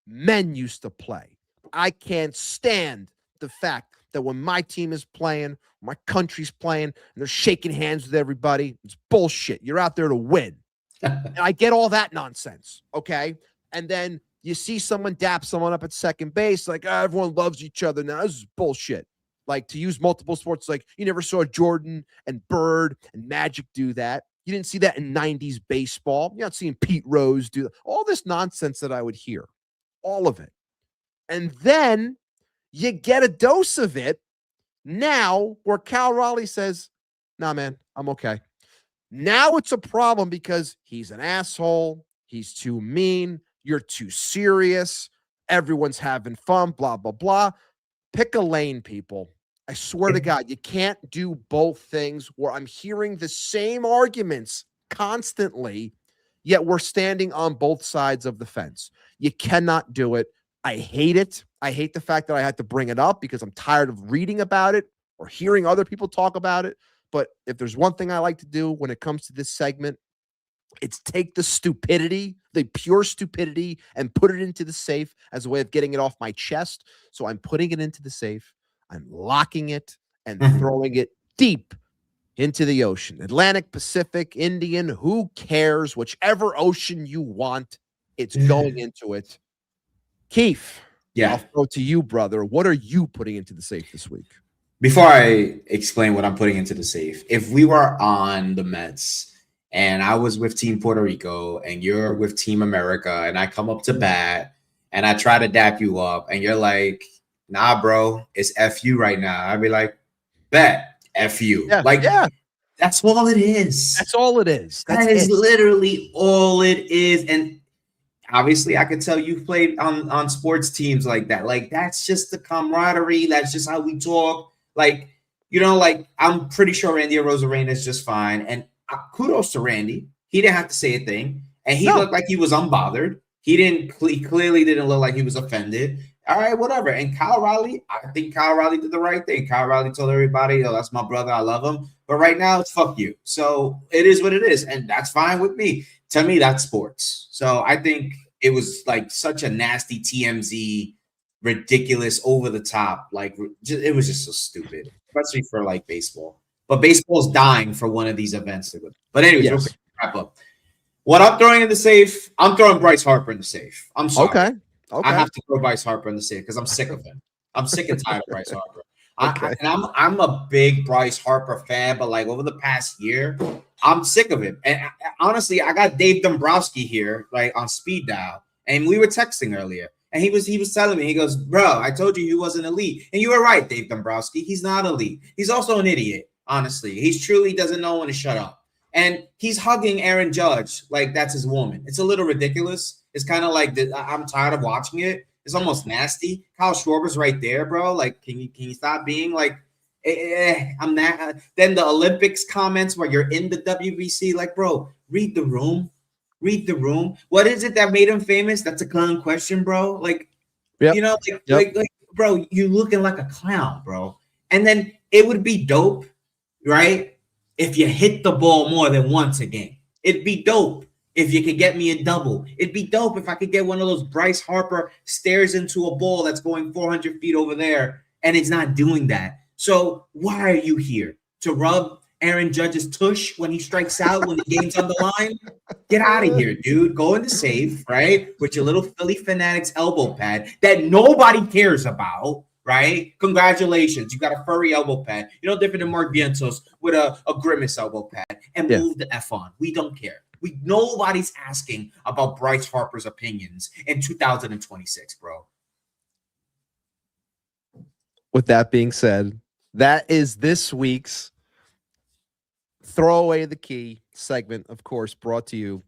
Men used to play. I can't stand the fact that when my team is playing, my country's playing, and they're shaking hands with everybody, it's bullshit. You're out there to win. And I get all that nonsense, okay? And then you see someone dap someone up at second base, like, everyone loves each other now. This is bullshit. Like, to use multiple sports, like, you never saw Jordan and Bird and Magic do that. You didn't see that in 90s baseball. You're not seeing Pete Rose do that. All this nonsense that I would hear, all of it. And then you get a dose of it now where Cal Raleigh says, nah, man, I'm okay. Now it's a problem because he's an asshole. He's too mean. You're too serious. Everyone's having fun, blah, blah, blah. Pick a lane, people. I swear to God, you can't do both things where I'm hearing the same arguments constantly, yet we're standing on both sides of the fence. You cannot do it. I hate it. I hate the fact that I had to bring it up because I'm tired of reading about it or hearing other people talk about it. But if there's one thing I like to do when it comes to this segment, it's take the stupidity, the pure stupidity, and put it into the safe as a way of getting it off my chest. So I'm putting it into the safe. I'm locking it and throwing it deep into the ocean. Atlantic, Pacific, Indian, who cares? Whichever ocean you want, It's going into it. Keith, Yeah. I'll throw it to you, brother. What are you putting into the safe this week? Before I explain what I'm putting into the safe, if we were on the Mets and I was with Team Puerto Rico and you're with Team America and I come up to bat and I try to dap you up and you're like, nah, bro, it's F you right now. I'd be like, bet, F you. Yeah, like, yeah. That's all it is. That's all it is. That is literally all it is. And obviously, I could tell you've played on sports teams like that. Like, that's just the camaraderie. That's just how we talk. Like, like I'm pretty sure Randy Arozarena is just fine. And kudos to Randy. He didn't have to say a thing. And he looked like he was unbothered. He clearly didn't look like he was offended. All right, whatever. And Kyle Riley, I think Kyle Riley did the right thing. Kyle Riley told everybody, that's my brother. I love him. But right now, it's fuck you. So it is what it is. And that's fine with me. To me, that's sports. So I think it was like such a nasty TMZ, ridiculous, over the top. Like, it was just so stupid, especially for like baseball. But baseball's dying for one of these events. But anyways, real quick, wrap up. What I'm throwing in the safe, I'm throwing Bryce Harper in the safe. I'm sorry. Okay. I have to throw Bryce Harper in the safe because I'm sick of him. I'm sick and tired of Bryce Harper. I'm a big Bryce Harper fan, but like over the past year, I'm sick of it. And honestly, I got Dave Dombrowski here, like on speed dial, and we were texting earlier, and he was telling me, he goes, bro, I told you he wasn't elite, and you were right, Dave Dombrowski. He's not elite. He's also an idiot. Honestly, he truly doesn't know when to shut up, and he's hugging Aaron Judge like that's his woman. It's a little ridiculous. It's kind of like I'm tired of watching it. It's almost nasty. Kyle Schwarber's right there, bro. Like, can you stop being like, I'm not. Then the Olympics comments where you're in the WBC, like, bro, read the room. Read the room. What is it that made him famous? That's a clown question, bro. Like, like, bro, you looking like a clown, bro. And then it would be dope, right? If you hit the ball more than once a game, it'd be dope. If you could get me a double, it'd be dope if I could get one of those Bryce Harper stares into a ball that's going 400 feet over there, and it's not doing that. So why are you here? To rub Aaron Judge's tush when he strikes out when the game's on the line? Get out of here, dude. Go in the safe, right? With your little Philly Fanatics elbow pad that nobody cares about, right? Congratulations. You got a furry elbow pad. Different than Mark Vientos with a grimace elbow pad, and move the F on. We don't care. Nobody's asking about Bryce Harper's opinions in 2026, bro. With that being said, that is this week's Throw Away the Key segment, of course, brought to you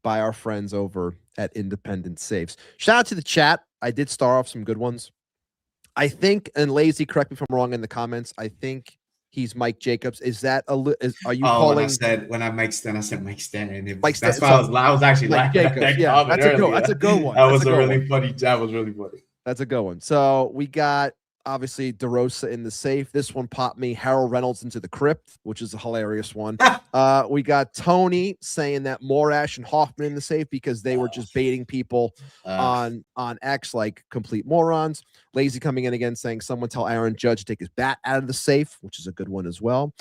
by our friends over at Independent Safes. Shout out to the chat. I did start off some good ones. I think, and Lazy, correct me if I'm wrong in the comments, I think he's Mike Jacobs. Is that are you calling? When I Mike Stan, I said Mike Stan, and that's why I was actually Mike laughing. Jacobs. Yeah, that's a good one. That was really funny. That was really funny. That's a good one. So we got obviously DeRosa in the safe. This one popped me Harold Reynolds into the crypt, which is a hilarious one. We got Tony saying that Morash and Hoffman in the safe because they were just baiting people on X like complete morons. Lazy coming in again saying someone tell Aaron Judge to take his bat out of the safe, which is a good one as well.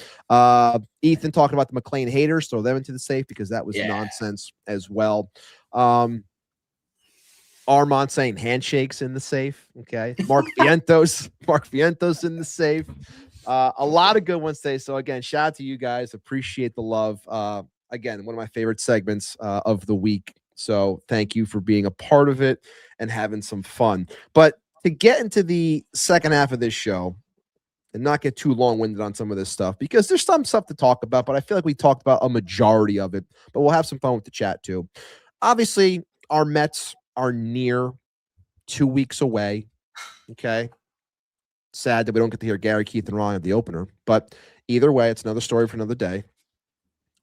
Ethan talking about the McLean haters, throw them into the safe because that was nonsense as well. Armand saying handshakes in the safe. Okay. Mark Vientos in the safe. A lot of good ones today. So again, shout out to you guys. Appreciate the love. Again, one of my favorite segments of the week. So thank you for being a part of it and having some fun. But to get into the second half of this show and not get too long-winded on some of this stuff, because there's some stuff to talk about, but I feel like we talked about a majority of it, but we'll have some fun with the chat too. Obviously, our Mets are near 2 weeks away. Okay. Sad that we don't get to hear Gary, Keith, and Ron at the opener, but either way, it's another story for another day.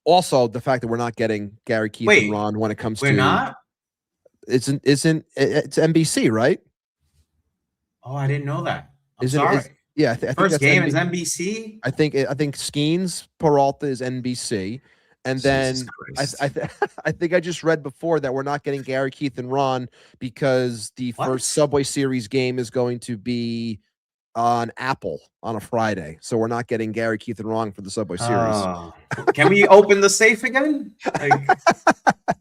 Also, the fact that we're not getting Gary, Keith, and Ron when it comes we're to not? It's NBC, right? Oh, I didn't know that. I'm sorry. I think first game is NBC. I think Skeens Peralta is NBC. And then I think I just read before that we're not getting Gary, Keith, and Ron because the first Subway Series game is going to be on Apple on a Friday, so we're not getting Gary, Keith, and Wrong for the Subway Series. Can we open the safe again? Like,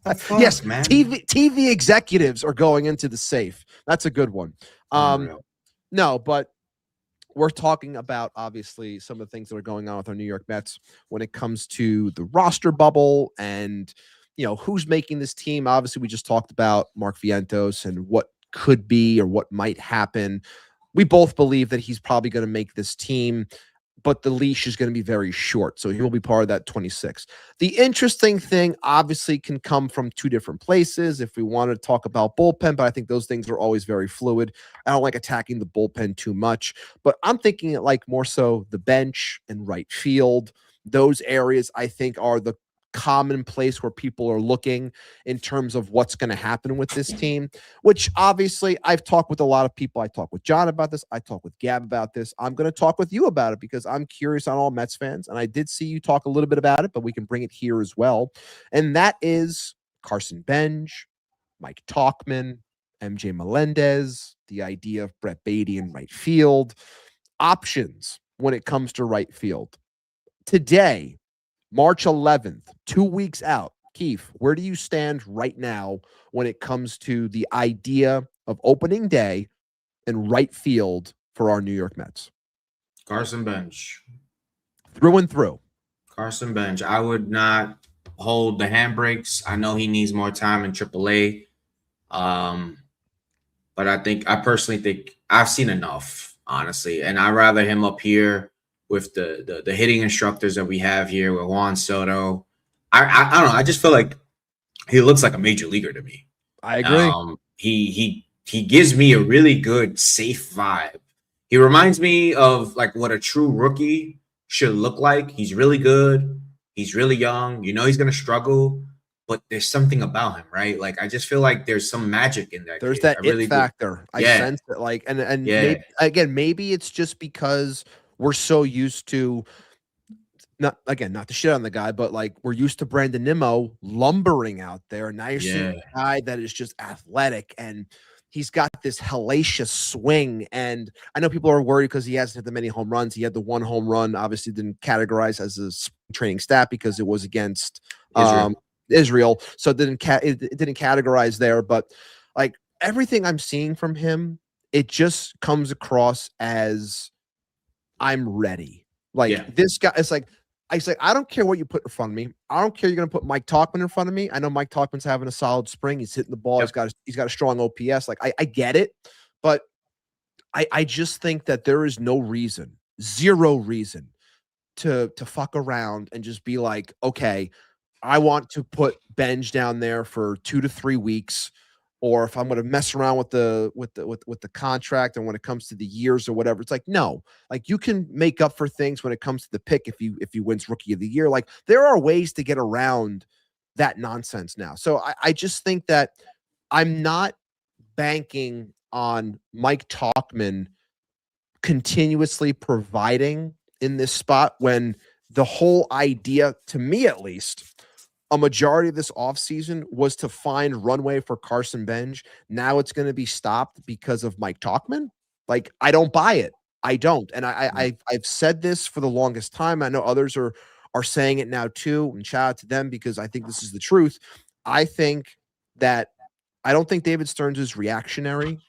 the fuck, yes, man. TV executives are going into the safe. That's a good one. No, but we're talking about obviously some of the things that are going on with our New York Mets when it comes to the roster bubble and who's making this team. Obviously, we just talked about Mark Vientos and what could be or what might happen. We both believe that he's probably going to make this team, but the leash is going to be very short. So he will be part of that 26. The interesting thing obviously can come from two different places if we want to talk about bullpen, but I think those things are always very fluid. I don't like attacking the bullpen too much, but I'm thinking like more so the bench and right field. Those areas I think are the common place where people are looking in terms of what's going to happen with this team, which obviously I've talked with a lot of people. I talked with John about this. I talked with Gab about this. I'm going to talk with you about it because I'm curious on all Mets fans. And I did see you talk a little bit about it, but we can bring it here as well. And that is Carson Benge, Mike Tauchman, MJ Melendez, the idea of Brett Beatty in right field, options when it comes to right field. Today, March 11th, 2 weeks out. Keith, where do you stand right now when it comes to the idea of opening day and right field for our New York Mets? Carson Benge. Through and through. Carson Benge. I would not hold the handbrakes. I know he needs more time in AAA. But I personally think I've seen enough, honestly. And I'd rather him up here with the hitting instructors that we have here with Juan Soto. I don't know. I just feel like he looks like a major leaguer to me. I agree. He gives me a really good, safe vibe. He reminds me of like what a true rookie should look like. He's really good. He's really young. He's going to struggle, but there's something about him, right? Like I just feel like there's some magic in that. There's kid. that it factor. I sense it. Like and yeah. Maybe it's just because we're so used to not to shit on the guy, but like we're used to Brandon Nimmo lumbering out there. And now you're seeing a guy that is just athletic and he's got this hellacious swing. And I know people are worried because he hasn't hit the many home runs. He had the one home run, obviously didn't categorize as a training stat because it was against Israel. So it didn't categorize there. But like everything I'm seeing from him, it just comes across as I'm ready. Like this guy, it's like, I don't care what you put in front of me. I don't care you're going to put Mike Tauchman in front of me. I know Mike Tauchman's having a solid spring. He's hitting the ball. He's got a strong OPS. Like I get it, but I just think that there is zero reason to fuck around and just be like, okay, I want to put Benge down there for 2 to 3 weeks. Or if I'm going to mess around with the contract and when it comes to the years or whatever, it's like, no, like you can make up for things when it comes to the pick if he wins Rookie of the Year. Like there are ways to get around that nonsense now. So I just think that I'm not banking on Mike Tauchman continuously providing in this spot when the whole idea, to me at least, a majority of this offseason was to find runway for Carson Benge. Now it's going to be stopped because of Mike Tauchman. Like, I don't buy it. I don't. And I've said this for the longest time. I know others are saying it now too. And shout out to them because I think this is the truth. I don't think David Stearns is reactionary,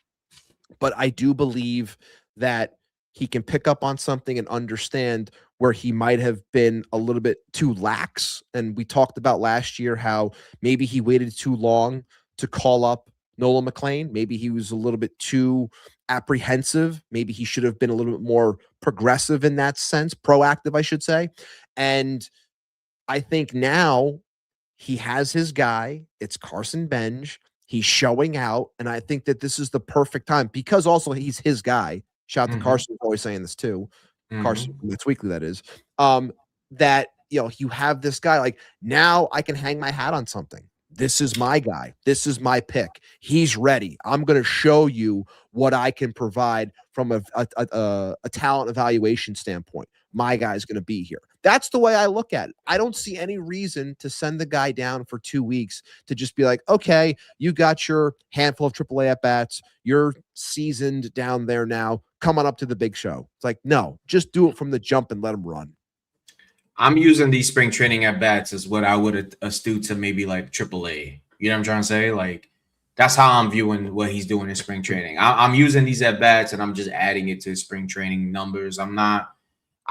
but I do believe that he can pick up on something and understand where he might have been a little bit too lax. And we talked about last year how maybe he waited too long to call up Nolan McLean. Maybe he was a little bit too apprehensive. Maybe he should have been a little bit more progressive in that sense, proactive, I should say. And I think now he has his guy. It's Carson Benge. He's showing out. And I think that this is the perfect time because also he's his guy. Shout out to Carson, always saying this too. Carson, Mets Weekly, that is. That you have this guy. Like now, I can hang my hat on something. This is my guy. This is my pick. He's ready. I'm going to show you what I can provide from a talent evaluation standpoint. my guy's going to be here. That's the way I look at it. I don't see any reason to send the guy down for 2 weeks to just be like, okay, you got your handful of AAA at-bats. You're seasoned down there now. Come on up to the big show. It's like, no, just do it from the jump and let him run. I'm using these spring training at-bats as what I would astute to maybe like AAA. You know what I'm trying to say? Like, that's how I'm viewing what he's doing in spring training. I'm using these at-bats and I'm just adding it to spring training numbers. I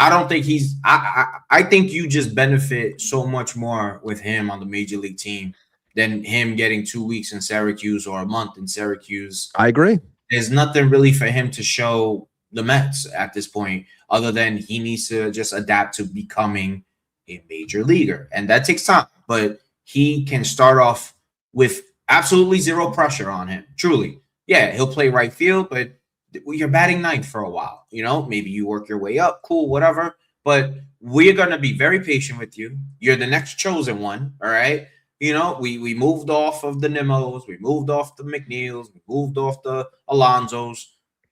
don't think I think you just benefit so much more with him on the major league team than him getting 2 weeks in Syracuse or a month in Syracuse. I agree. There's nothing really for him to show the Mets at this point, other than he needs to just adapt to becoming a major leaguer. And that takes time, but he can start off with absolutely zero pressure on him. Truly. Yeah, he'll play right field, but you're batting ninth for a while. You know, maybe you work your way up, cool, whatever. But we're going to be very patient with you. You're the next chosen one, all right? You know, we moved off of the Nimos. We moved off the McNeils. We moved off the Alonsos.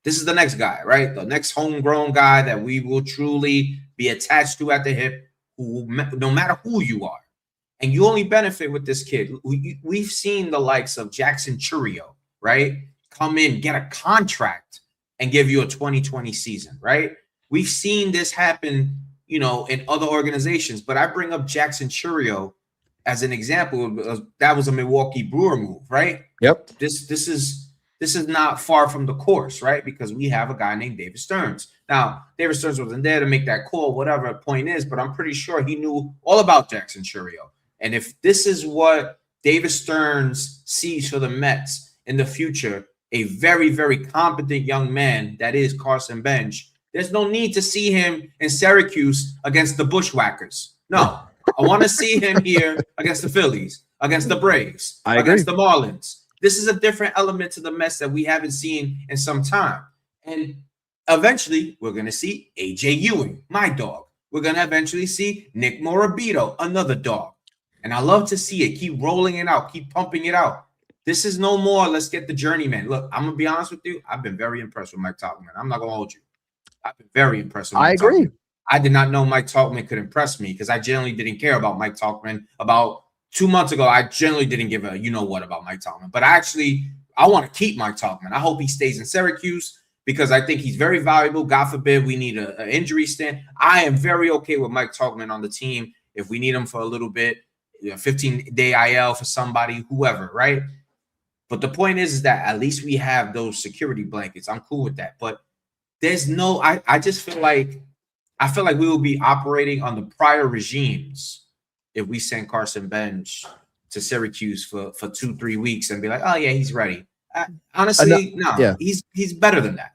This is the next guy, right? The next homegrown guy that we will truly be attached to at the hip, who, no matter who you are. And you only benefit with this kid. We've seen the likes of Jackson Churio, right? Come in, get a contract, and give you a 2020 season, right? We've seen this happen, you know, in other organizations. But I bring up Jackson Churio as an example. That was a Milwaukee Brewer move, right? Yep. This is not far from the course, right? Because we have a guy named David Stearns. Now, David Stearns wasn't there to make that call, whatever the point is, but I'm pretty sure he knew all about Jackson Churio. And if this is what David Stearns sees for the Mets in the future, a very, very competent young man that is Carson Benge, there's no need to see him in Syracuse against the Bushwhackers. No, I want to see him here against the Phillies, against the Braves, against the Marlins. This is a different element to the Mets that we haven't seen in some time. And eventually, we're going to see A.J. Ewing, my dog. We're going to eventually see Nick Morabito, another dog. And I love to see it. Keep rolling it out. Keep pumping it out. This is no more, let's get the journeyman. Look, I'm going to be honest with you. I've been very impressed with Mike Tauchman. I'm not going to hold you. I've been very impressed with Mike Tauchman. I did not know Mike Tauchman could impress me because I generally didn't care about Mike Tauchman. About 2 months ago, I generally didn't give a you-know-what about Mike Tauchman. But I want to keep Mike Tauchman. I hope he stays in Syracuse because I think he's very valuable. God forbid we need an injury stand. I am very okay with Mike Tauchman on the team if we need him for a little bit, 15-day IL for somebody, whoever, right? But the point is that at least we have those security blankets. I'm cool with that. But there's no, I just feel like, we will be operating on the prior regimes if we send Carson Benge to Syracuse for 2-3 weeks and be like, oh yeah, he's ready. Honestly, he's better than that.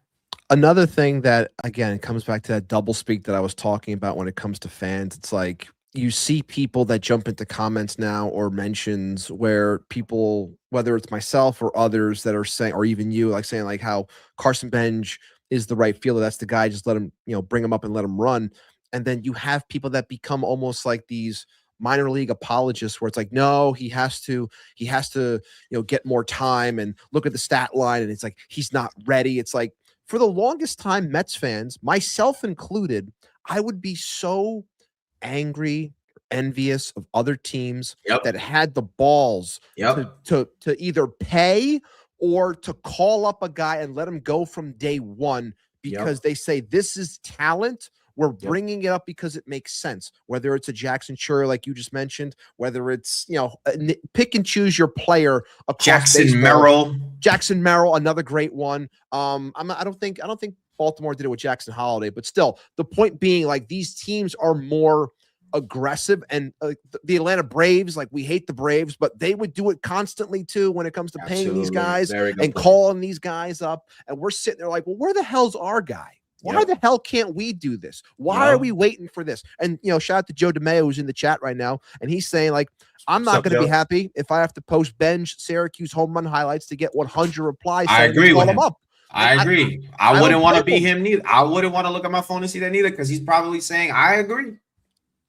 Another thing that, again, comes back to that double speak that I was talking about when it comes to fans. It's like, you see people that jump into comments now or mentions where people, whether it's myself or others that are saying, or even you, like saying like how Carson Benge is the right fielder. That's the guy. Just let him, bring him up and let him run. And then you have people that become almost like these minor league apologists where it's like, no, he has to, get more time and look at the stat line. And it's like, he's not ready. It's like, for the longest time, Mets fans, myself included, I would be so angry, envious of other teams that had the balls to either pay or to call up a guy and let him go from day one because they say this is talent. We're bringing it up because it makes sense. Whether it's a Jackson Churio, like you just mentioned, whether it's pick and choose your player. Jackson Merrill, another great one. I don't think Baltimore did it with Jackson Holiday, but still, the point being, like, these teams are more aggressive, and the Atlanta Braves, like, we hate the Braves, but they would do it constantly too when it comes to paying these guys and calling these guys up. And we're sitting there like, well, where the hell's our guy? Why the hell can't we do this? Why are we waiting for this? And, shout out to Joe DeMeo, who's in the chat right now. And he's saying, like, I'm not going to be happy if I have to post Benge Syracuse home run highlights to get 100 replies. I agree with him. I agree. I wouldn't want to be him neither. I wouldn't want to look at my phone and see that neither, because he's probably saying, I agree.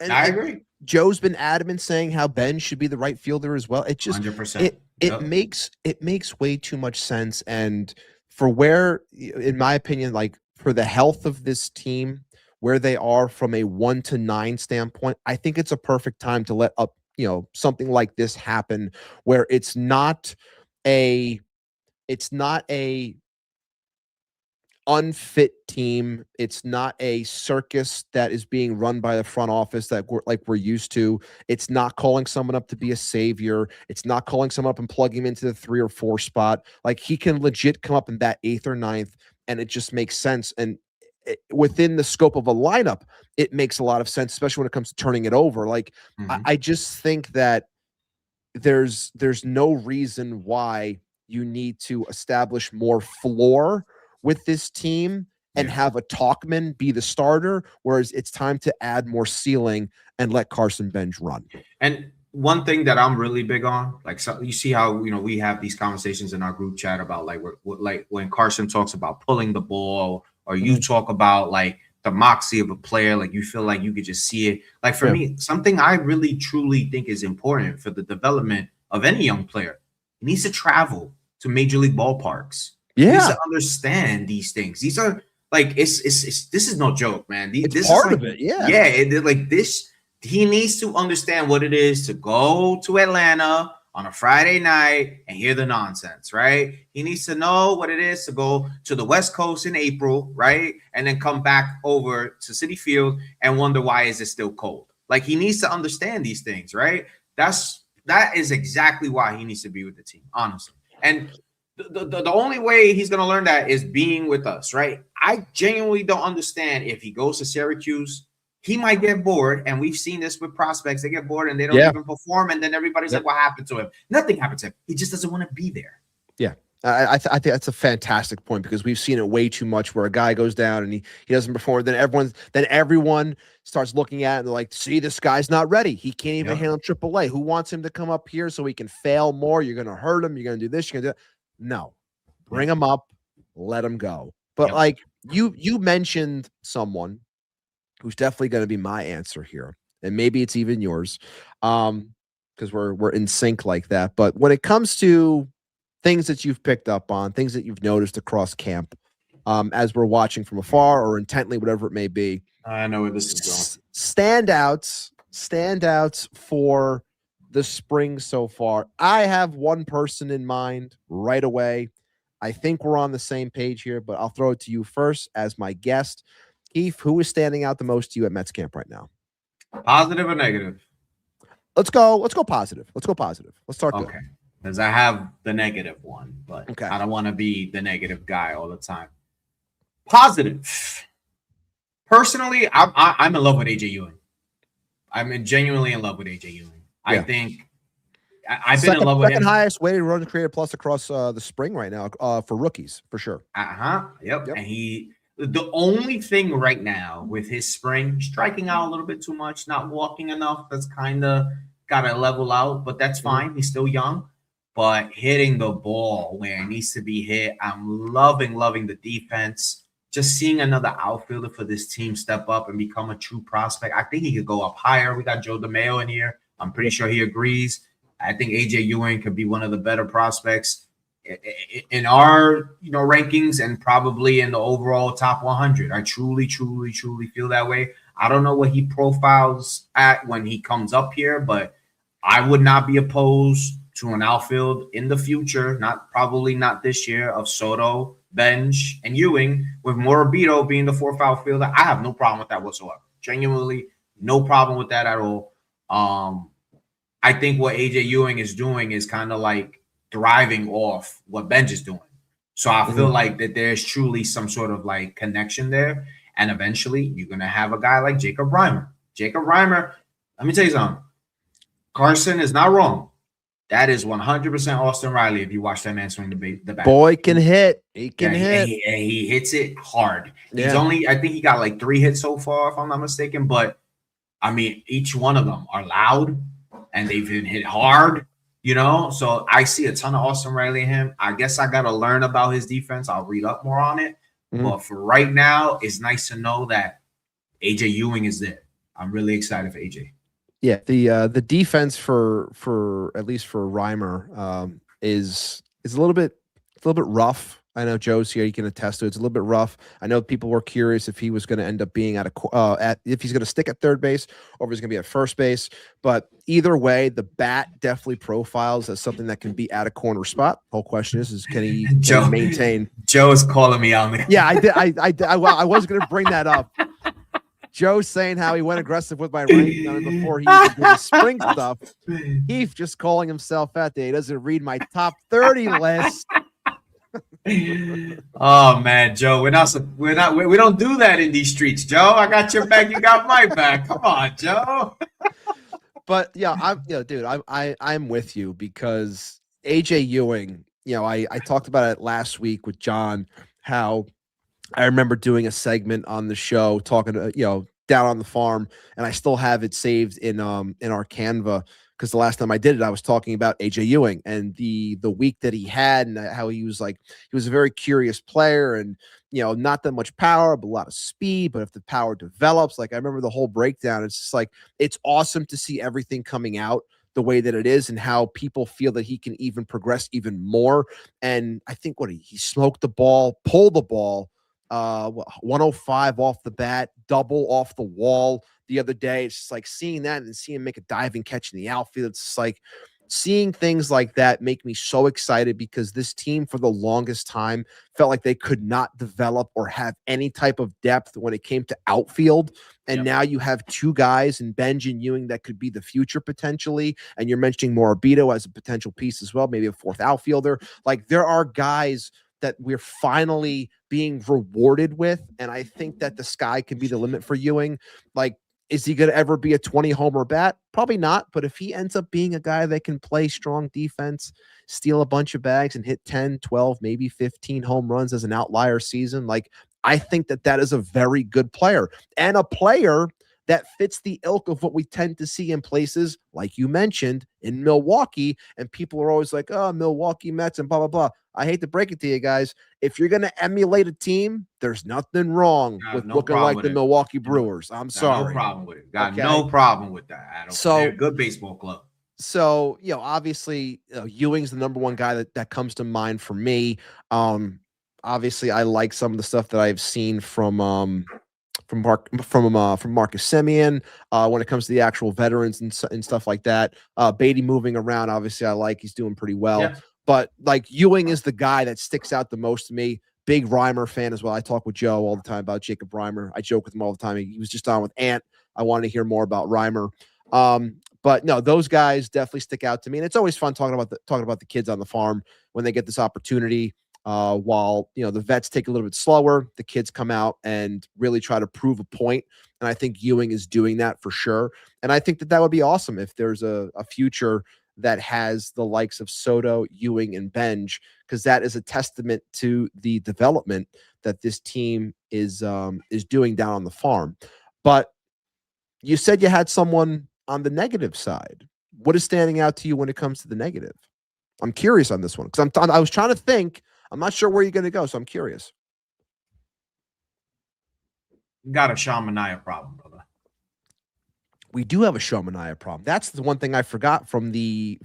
I agree. Joe's been adamant saying how Benge should be the right fielder as well. It just 100%. It makes way too much sense. And for where, in my opinion, like, for the health of this team, where they are from a 1-9 standpoint, I think it's a perfect time to let up, something like this happen, where it's not a unfit team. It's not a circus that is being run by the front office that we're used to. It's not calling someone up to be a savior. It's not calling someone up and plugging him into the 3 or 4 spot. Like, he can legit come up in that 8th or 9th, and it just makes sense. And within the scope of a lineup, it makes a lot of sense, especially when it comes to turning it over. Like, I just think that there's no reason why you need to establish more floor with this team and have a Talkman be the starter, whereas it's time to add more ceiling and let Carson Benge run. And one thing that I'm really big on, like, so you see how, we have these conversations in our group chat about like when Carson talks about pulling the ball, or you talk about like the moxie of a player, like you feel like you could just see it. Like, for me, something I really truly think is important for the development of any young player, he needs to travel to major league ballparks. He needs to understand these things. These are like, this is no joke, man. This part is of it. Yeah. Yeah. Like this, he needs to understand what it is to go to Atlanta on a Friday night and hear the nonsense, right? He needs to know what it is to go to the West Coast in April, right? And then come back over to Citi Field and wonder, why is it still cold? Like, he needs to understand these things, right? That is exactly why he needs to be with the team, honestly. And the only way he's going to learn that is being with us, right? I genuinely don't understand if he goes to Syracuse, he might get bored. And we've seen this with prospects. They get bored and they don't even perform. And then everybody's like, what happened to him? Nothing happened to him. He just doesn't want to be there. Yeah. I think that's a fantastic point, because we've seen it way too much, where a guy goes down and he doesn't perform. Then everyone starts looking at it and they're like, see, this guy's not ready. He can't even handle AAA. Who wants him to come up here so he can fail more? You're going to hurt him. You're going to do this. You're going to do that. No, bring him up, let him go. But like you mentioned someone who's definitely going to be my answer here, and maybe it's even yours, because we're in sync like that. But when it comes to things that you've picked up on, things that you've noticed across camp, as we're watching from afar or intently, whatever it may be, I know where this is going. Standouts for the spring so far. I have one person in mind right away. I think we're on the same page here, but I'll throw it to you first as my guest. Keith, who is standing out the most to you at Mets camp right now? Positive or negative? Let's go positive. Let's start okay, because I have the negative one, but okay. I don't want to be the negative guy all the time. Positive. Personally, I'm in love with AJ Ewing. I'm genuinely in love with AJ Ewing. I think I've been in love with him. Second highest weighted run created plus across the spring right now for rookies, for sure. Yep. And the only thing right now with his spring, striking out a little bit too much, not walking enough, that's kind of got to level out, but that's fine. He's still young. But hitting the ball where it needs to be hit, I'm loving the defense. Just seeing another outfielder for this team step up and become a true prospect. I think he could go up higher. We got Joe DeMayo in here. I'm pretty sure he agrees. I think AJ Ewing could be one of the better prospects in our rankings, and probably in the overall top 100. I truly feel that way. I don't know what he profiles at when he comes up here, but I would not be opposed to an outfield in the future, probably not this year, of Soto, Benge, and Ewing, with Morabito being the fourth outfielder. I have no problem with that whatsoever. Genuinely, no problem with that at all. I think what AJ Ewing is doing is kind of like thriving off what Benge is doing. So I feel like that there's truly some sort of like connection there. And eventually you're going to have a guy like Jacob Reimer. Let me tell you something. Carson is not wrong. That is 100% Austin Riley if you watch that man swing the bat. Boy can hit. He can hit. And he hits it hard. Yeah. He's I think he got like 3 hits so far, if I'm not mistaken. But, I mean, each one of them are loud and they've been hit hard, So I see a ton of Austin Riley in him. I guess I got to learn about his defense. I'll read up more on it. But for right now, it's nice to know that AJ Ewing is there. I'm really excited for AJ. Yeah, the defense for at least for Reimer is a little bit rough. I know Joe's here. He can attest to it. It's a little bit rough. I know people were curious if he was going to end up being if he's going to stick at third base or if he's going to be at first base. But either way, the bat definitely profiles as something that can be at a corner spot. Whole question is can he maintain? Joe is calling me on me. Yeah, I did. I was going to bring that up. Joe's saying how he went aggressive with my ranking before he even did the spring stuff. Heath just calling himself out there. He doesn't read my top 30 list. Oh man, Joe, we don't do that in these streets, Joe. I got your back, you got my back. Come on, Joe. But yeah, dude, I'm with you because AJ Ewing, I talked about it last week with John, how I remember doing a segment on the show talking to, down on the farm, and I still have it saved in our Canva. Because the last time I did it, I was talking about AJ Ewing and the week that he had and how he was a very curious player and, not that much power, but a lot of speed. But if the power develops, I remember the whole breakdown. It's just it's awesome to see everything coming out the way that it is and how people feel that he can even progress even more. And I think he smoked the ball, pulled the ball, 105 off the bat, double off the wall the other day. It's just seeing that and seeing him make a diving catch in the outfield. It's just seeing things like that make me so excited because this team for the longest time felt like they could not develop or have any type of depth when it came to outfield. And now you have two guys in Benge and Ewing that could be the future potentially. And you're mentioning Morabito as a potential piece as well, maybe a fourth outfielder. There are guys that we're finally being rewarded with. And I think that the sky can be the limit for Ewing. Is he going to ever be a 20 homer bat? Probably not. But if he ends up being a guy that can play strong defense, steal a bunch of bags and hit 10, 12, maybe 15 home runs as an outlier season, I think that is a very good player and a player that fits the ilk of what we tend to see in places like you mentioned in Milwaukee. And people are always like, oh, Milwaukee Mets and blah, blah, blah. I hate to break it to you guys. If you're going to emulate a team, there's nothing wrong with looking like the Milwaukee Brewers. I'm sorry. No problem with it. No problem with that, Adam. They're a good baseball club. So, obviously, Ewing's the number one guy that comes to mind for me. Obviously, I like some of the stuff that I've seen from Marcus Semien when it comes to the actual veterans and stuff like that. Beatty moving around, obviously, he's doing pretty well. Yeah. But Ewing is the guy that sticks out the most to me. Big Reimer fan as well. I talk with Joe all the time about Jacob Reimer. I joke with him all the time. He was just on with Ant. I wanted to hear more about Reimer. But no, those guys definitely stick out to me. And it's always fun talking about the kids on the farm when they get this opportunity. While the vets take a little bit slower, the kids come out and really try to prove a point. And I think Ewing is doing that for sure. And I think that would be awesome if there's a future that has the likes of Soto, Ewing, and Benge, because that is a testament to the development that this team is doing down on the farm. But you said you had someone on the negative side. What is standing out to you when it comes to the negative? I'm curious on this one because I was trying to think. I'm not sure where you're going to go, so I'm curious. Got a Sean Manaea problem, brother. We do have a Sean Manaea problem. That's the one thing I forgot from the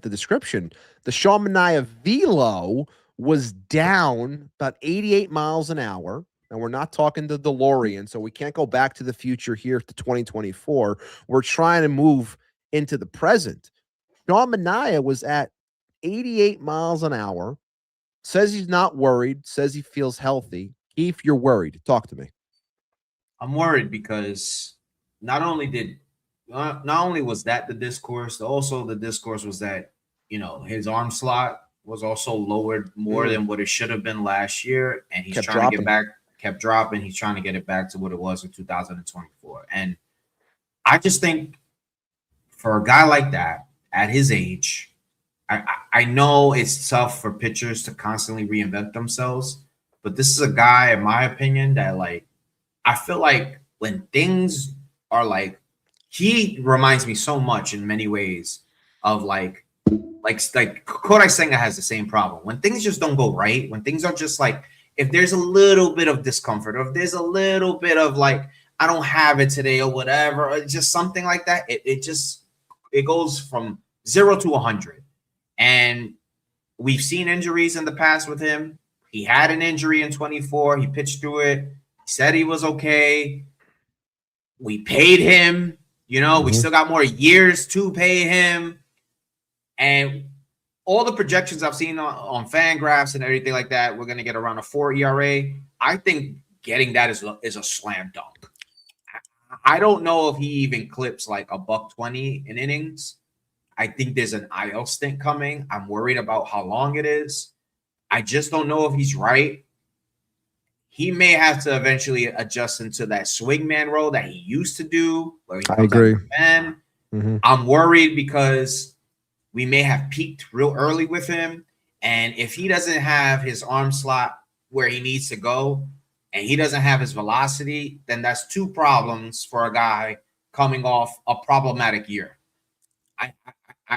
description. The Sean Manaea VELO was down about 88 miles an hour, and we're not talking the DeLorean, so we can't go back to the future here to 2024. We're trying to move into the present. Sean Manaea was at 88 miles an hour. Says he's not worried, says he feels healthy. Keith, you're worried. Talk to me. I'm worried because not only was that the discourse, also the discourse was that, his arm slot was also lowered more than what it should have been last year. And he's trying to get back, kept dropping. He's trying to get it back to what it was in 2024. And I just think for a guy like that at his age, I know it's tough for pitchers to constantly reinvent themselves, but this is a guy, in my opinion, that I feel like when things are he reminds me so much in many ways of like Kodai Senga has the same problem. When things just don't go right, when things are just if there's a little bit of discomfort, or if there's a little bit of I don't have it today or whatever, or just something like that, it goes from 0 to 100. And we've seen injuries in the past with him. He had an injury in 24. He pitched through it. He said he was okay. We paid him. You know, we still got more years to pay him. And all the projections I've seen on FanGraphs and everything like that, we're going to get around a 4 ERA. I think getting that is a slam dunk. I don't know if he even clips like a $120 in innings. I think there's an IL stint coming. I'm worried about how long it is. I just don't know if he's right. He may have to eventually adjust into that swingman role that he used to do. Where he I agree. I'm worried because we may have peaked real early with him. And if he doesn't have his arm slot where he needs to go, and he doesn't have his velocity, then that's two problems for a guy coming off a problematic year.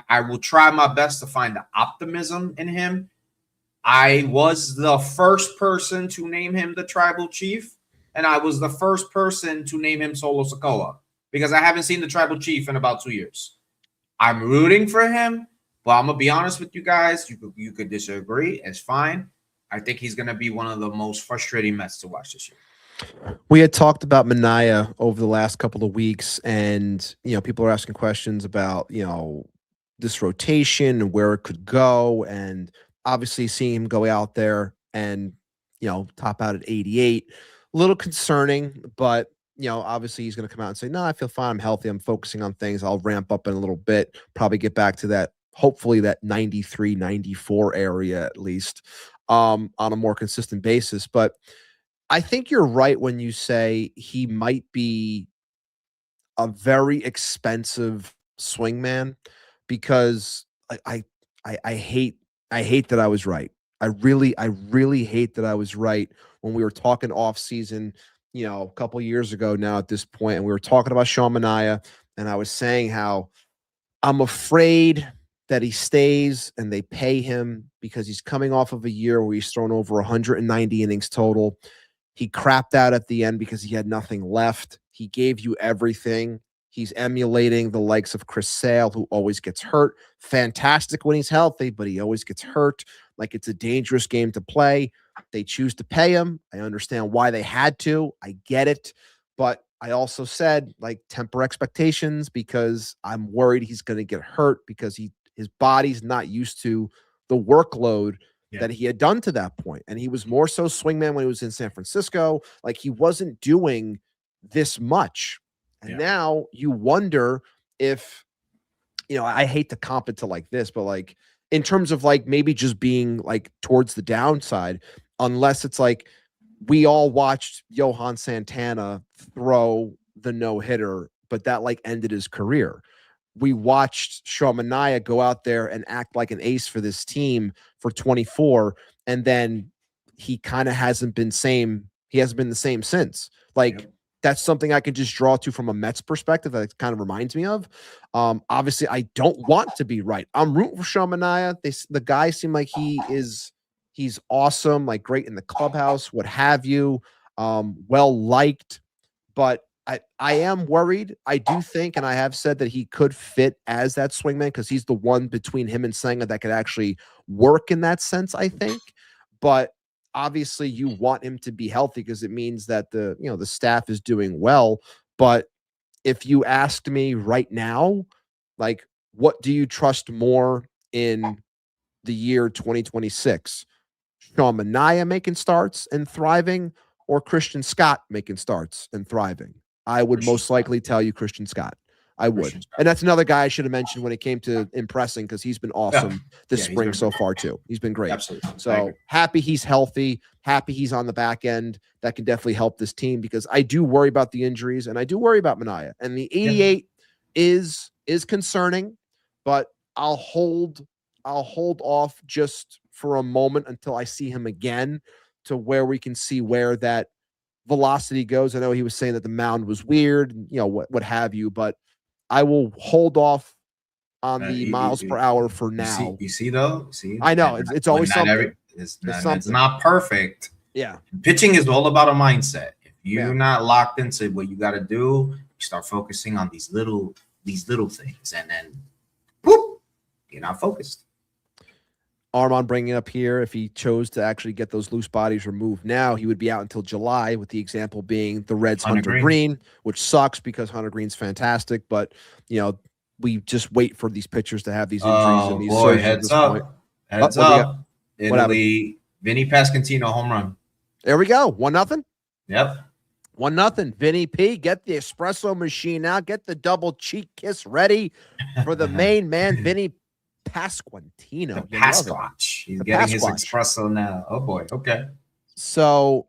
I will try my best to find the optimism in him. I was the first person to name him the tribal chief, and I was the first person to name him Solo Sokoa because I haven't seen the tribal chief in about 2 years. I'm rooting for him, but I'm going to be honest with you guys. You could disagree. It's fine. I think he's going to be one of the most frustrating Mets to watch this year. We had talked about Manaea over the last couple of weeks, and people are asking questions about this rotation and where it could go, and obviously seeing him go out there and top out at 88, a little concerning, but obviously he's going to come out and say, no, I feel fine, I'm healthy, I'm focusing on things, I'll ramp up in a little bit, probably get back to that, hopefully that 93, 94 area at least, on a more consistent basis. But I think you're right when you say he might be a very expensive swingman, because I hate that I was right. I really hate that I was right when we were talking off season, a couple years ago now at this point, and we were talking about Sean Manaea, and I was saying how I'm afraid that he stays and they pay him because he's coming off of a year where he's thrown over 190 innings total. He crapped out at the end because he had nothing left. He gave you everything. He's emulating the likes of Chris Sale, who always gets hurt. Fantastic when he's healthy, but he always gets hurt. Like, it's a dangerous game to play. They choose to pay him. I understand why they had to. I get it. But I also said, temper expectations, because I'm worried he's going to get hurt because his body's not used to the workload that he had done to that point. And he was more so swingman when he was in San Francisco. He wasn't doing this much. And now you wonder if, I hate to comp it to this, but in terms of maybe just being towards the downside, unless it's we all watched Johan Santana throw the no-hitter, but that ended his career. We watched Sean Manaea go out there and act like an ace for this team for 24, and then he kind of hasn't been the same since. That's something I can just draw to from a Mets perspective that it kind of reminds me of. Obviously, I don't want to be right. I'm rooting for Sean Manaea. The guy seemed like he's awesome, great in the clubhouse, what have you, well liked. But I am worried. I do think, and I have said that he could fit as that swingman because he's the one between him and Senga that could actually work in that sense, I think. But obviously you want him to be healthy because it means that the staff is doing well. But if you asked me right now, what do you trust more in the year 2026? Sean Manaea making starts and thriving, or Christian Scott making starts and thriving? I would most likely tell you Christian Scott. I would. And that's another guy I should have mentioned when it came to impressing, because he's been awesome this spring so far too. He's been great. Absolutely. So happy he's healthy, happy he's on the back end. That can definitely help this team, because I do worry about the injuries and I do worry about Manaea. And the 88 is concerning, but I'll hold off just for a moment until I see him again, to where we can see where that velocity goes. I know he was saying that the mound was weird, what have you, but I will hold off on the miles per hour for now. You see though? I know it's always something. It's not perfect. Yeah. Pitching is all about a mindset. If you're not locked into what you got to do, you start focusing on these little things, and then, boop, you're not focused. Armand bringing up here, if he chose to actually get those loose bodies removed now, he would be out until July, with the example being the Reds Hunter Green, which sucks because Hunter Green's fantastic, but we just wait for these pitchers to have these injuries and these surgeries heads at this up. point. Heads up. Italy, Vinny Pasquantino home run. There we go. 1-0. Yep. 1-0. Vinny P, get the espresso machine out. Get the double cheek kiss ready for the main man, Vinny Pasquantino. Pasquatch. He's getting his espresso now. Oh boy. Okay. So,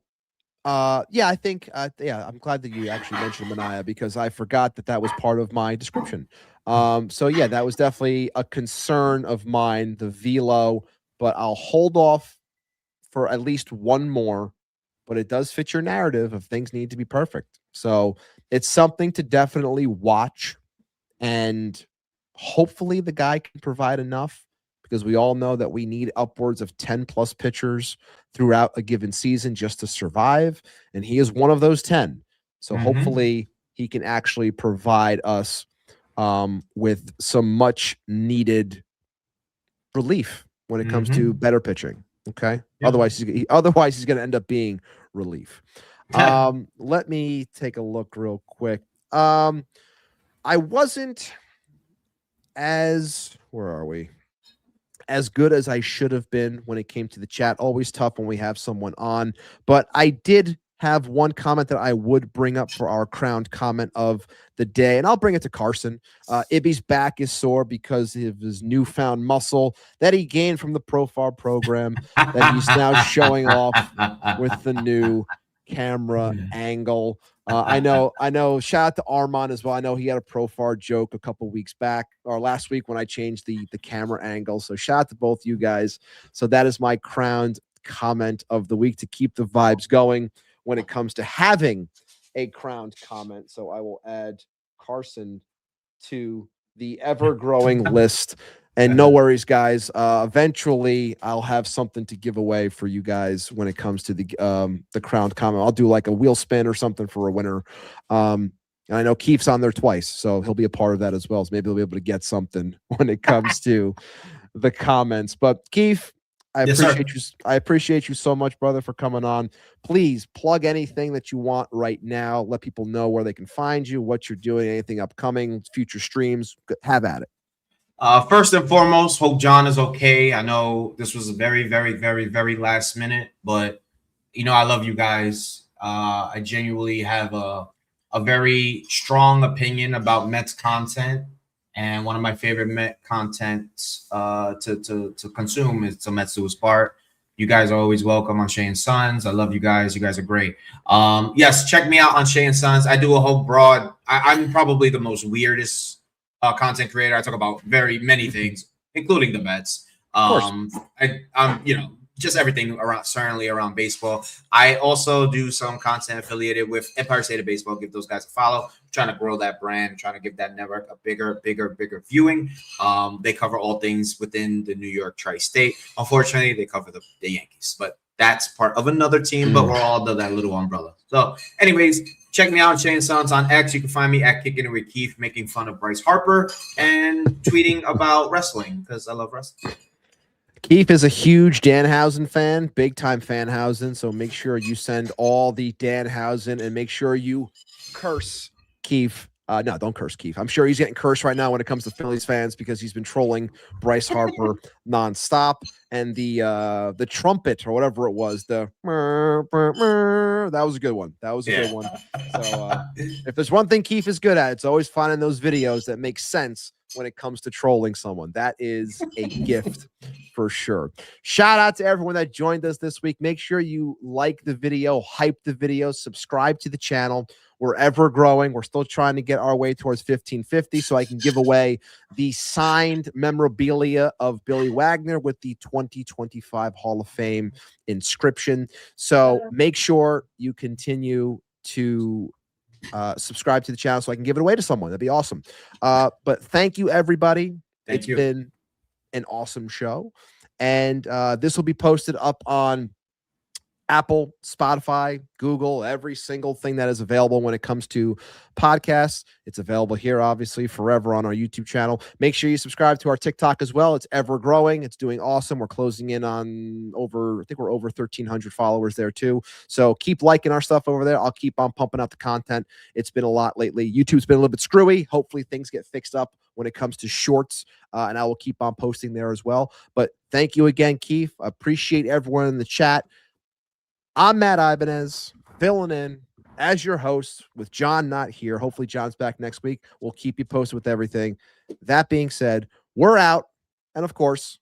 I think, I'm glad that you actually mentioned Manaea, because I forgot that was part of my description. That was definitely a concern of mine, the VELO, but I'll hold off for at least one more. But it does fit your narrative of things need to be perfect. So it's something to definitely watch, and hopefully the guy can provide enough, because we all know that we need upwards of 10 plus pitchers throughout a given season just to survive. And he is one of those 10. So hopefully he can actually provide us with some much needed relief when it comes to better pitching. Okay. Yeah. Otherwise he's going to end up being relief. Let me take a look real quick. I wasn't as good as I should have been when it came to the chat. Always tough when we have someone on, but I did have one comment that I would bring up for our crowned comment of the day, and I'll bring it to Carson. Ibby's back is sore because of his newfound muscle that he gained from the Profar program that he's now showing off with the new camera angle. I know. Shout out to Armand as well. I know he had a Profar joke a couple weeks back or last week when I changed the camera angle. So shout out to both you guys. So that is my crowned comment of the week to keep the vibes going when it comes to having a crowned comment. So I will add Carson to the ever-growing list. And no worries, guys. Eventually, I'll have something to give away for you guys when it comes to the crowned comment. I'll do like a wheel spin or something for a winner. And I know Keith's on there twice, so he'll be a part of that as well. So maybe he'll be able to get something when it comes to the comments. But Keith, I appreciate you so much, brother, for coming on. Please plug anything that you want right now. Let people know where they can find you, what you're doing, anything upcoming, future streams. Have at it. First and foremost, hope John is okay. I know this was a very, very, very, very last minute, but I love you guys. I genuinely have a very strong opinion about Mets content. And one of my favorite Met contents to consume is Til Mets Do Us Part. You guys are always welcome on Shay and Sons. I love you guys. You guys are great. Yes, check me out on Shay and Sons. I do a whole broad. I'm probably the most weirdest content creator. I talk about very many things, including the Mets. I'm just everything around, certainly around baseball. I also do some content affiliated with Empire State of Baseball. Give those guys a follow. I'm trying to grow that brand, trying to give that network a bigger viewing. They cover all things within the New York tri-state. Unfortunately, they cover the Yankees, but that's part of another team, but we're all under that little umbrella. So anyways, check me out, Shane Sons on X. You can find me at Kicking It With Keith, making fun of Bryce Harper and tweeting about wrestling because I love wrestling. Keith is a huge Danhausen fan, big time Fanhausen. So make sure you send all the Danhausen and make sure you curse Keith. No, don't curse Keith. I'm sure he's getting cursed right now when it comes to Phillies fans because he's been trolling Bryce Harper nonstop. And the trumpet or whatever it was, that was a good one. That was a good one. So if there's one thing Keith is good at, it's always finding those videos that make sense when it comes to trolling someone. That is a gift for sure. Shout out to everyone that joined us this week. Make sure you like the video, hype the video, subscribe to the channel. We're ever growing. We're still trying to get our way towards 1550 so I can give away the signed memorabilia of Billy Wagner with the 2025 Hall of Fame inscription. So make sure you continue to subscribe to the channel so I can give it away to someone. That'd be awesome. But thank you, everybody. It's been an awesome show. And this will be posted up on Apple, Spotify, Google, every single thing that is available when it comes to podcasts. It's available here, obviously, forever on our YouTube channel. Make sure you subscribe to our TikTok as well. It's ever growing. It's doing awesome. We're closing in on I think we're over 1,300 followers there too. So keep liking our stuff over there. I'll keep on pumping out the content. It's been a lot lately. YouTube's been a little bit screwy. Hopefully things get fixed up when it comes to shorts, and I will keep on posting there as well. But thank you again, Keith. I appreciate everyone in the chat. I'm Matt Ibanez, filling in as your host with John not here. Hopefully John's back next week. We'll keep you posted with everything. That being said, we're out. And of course,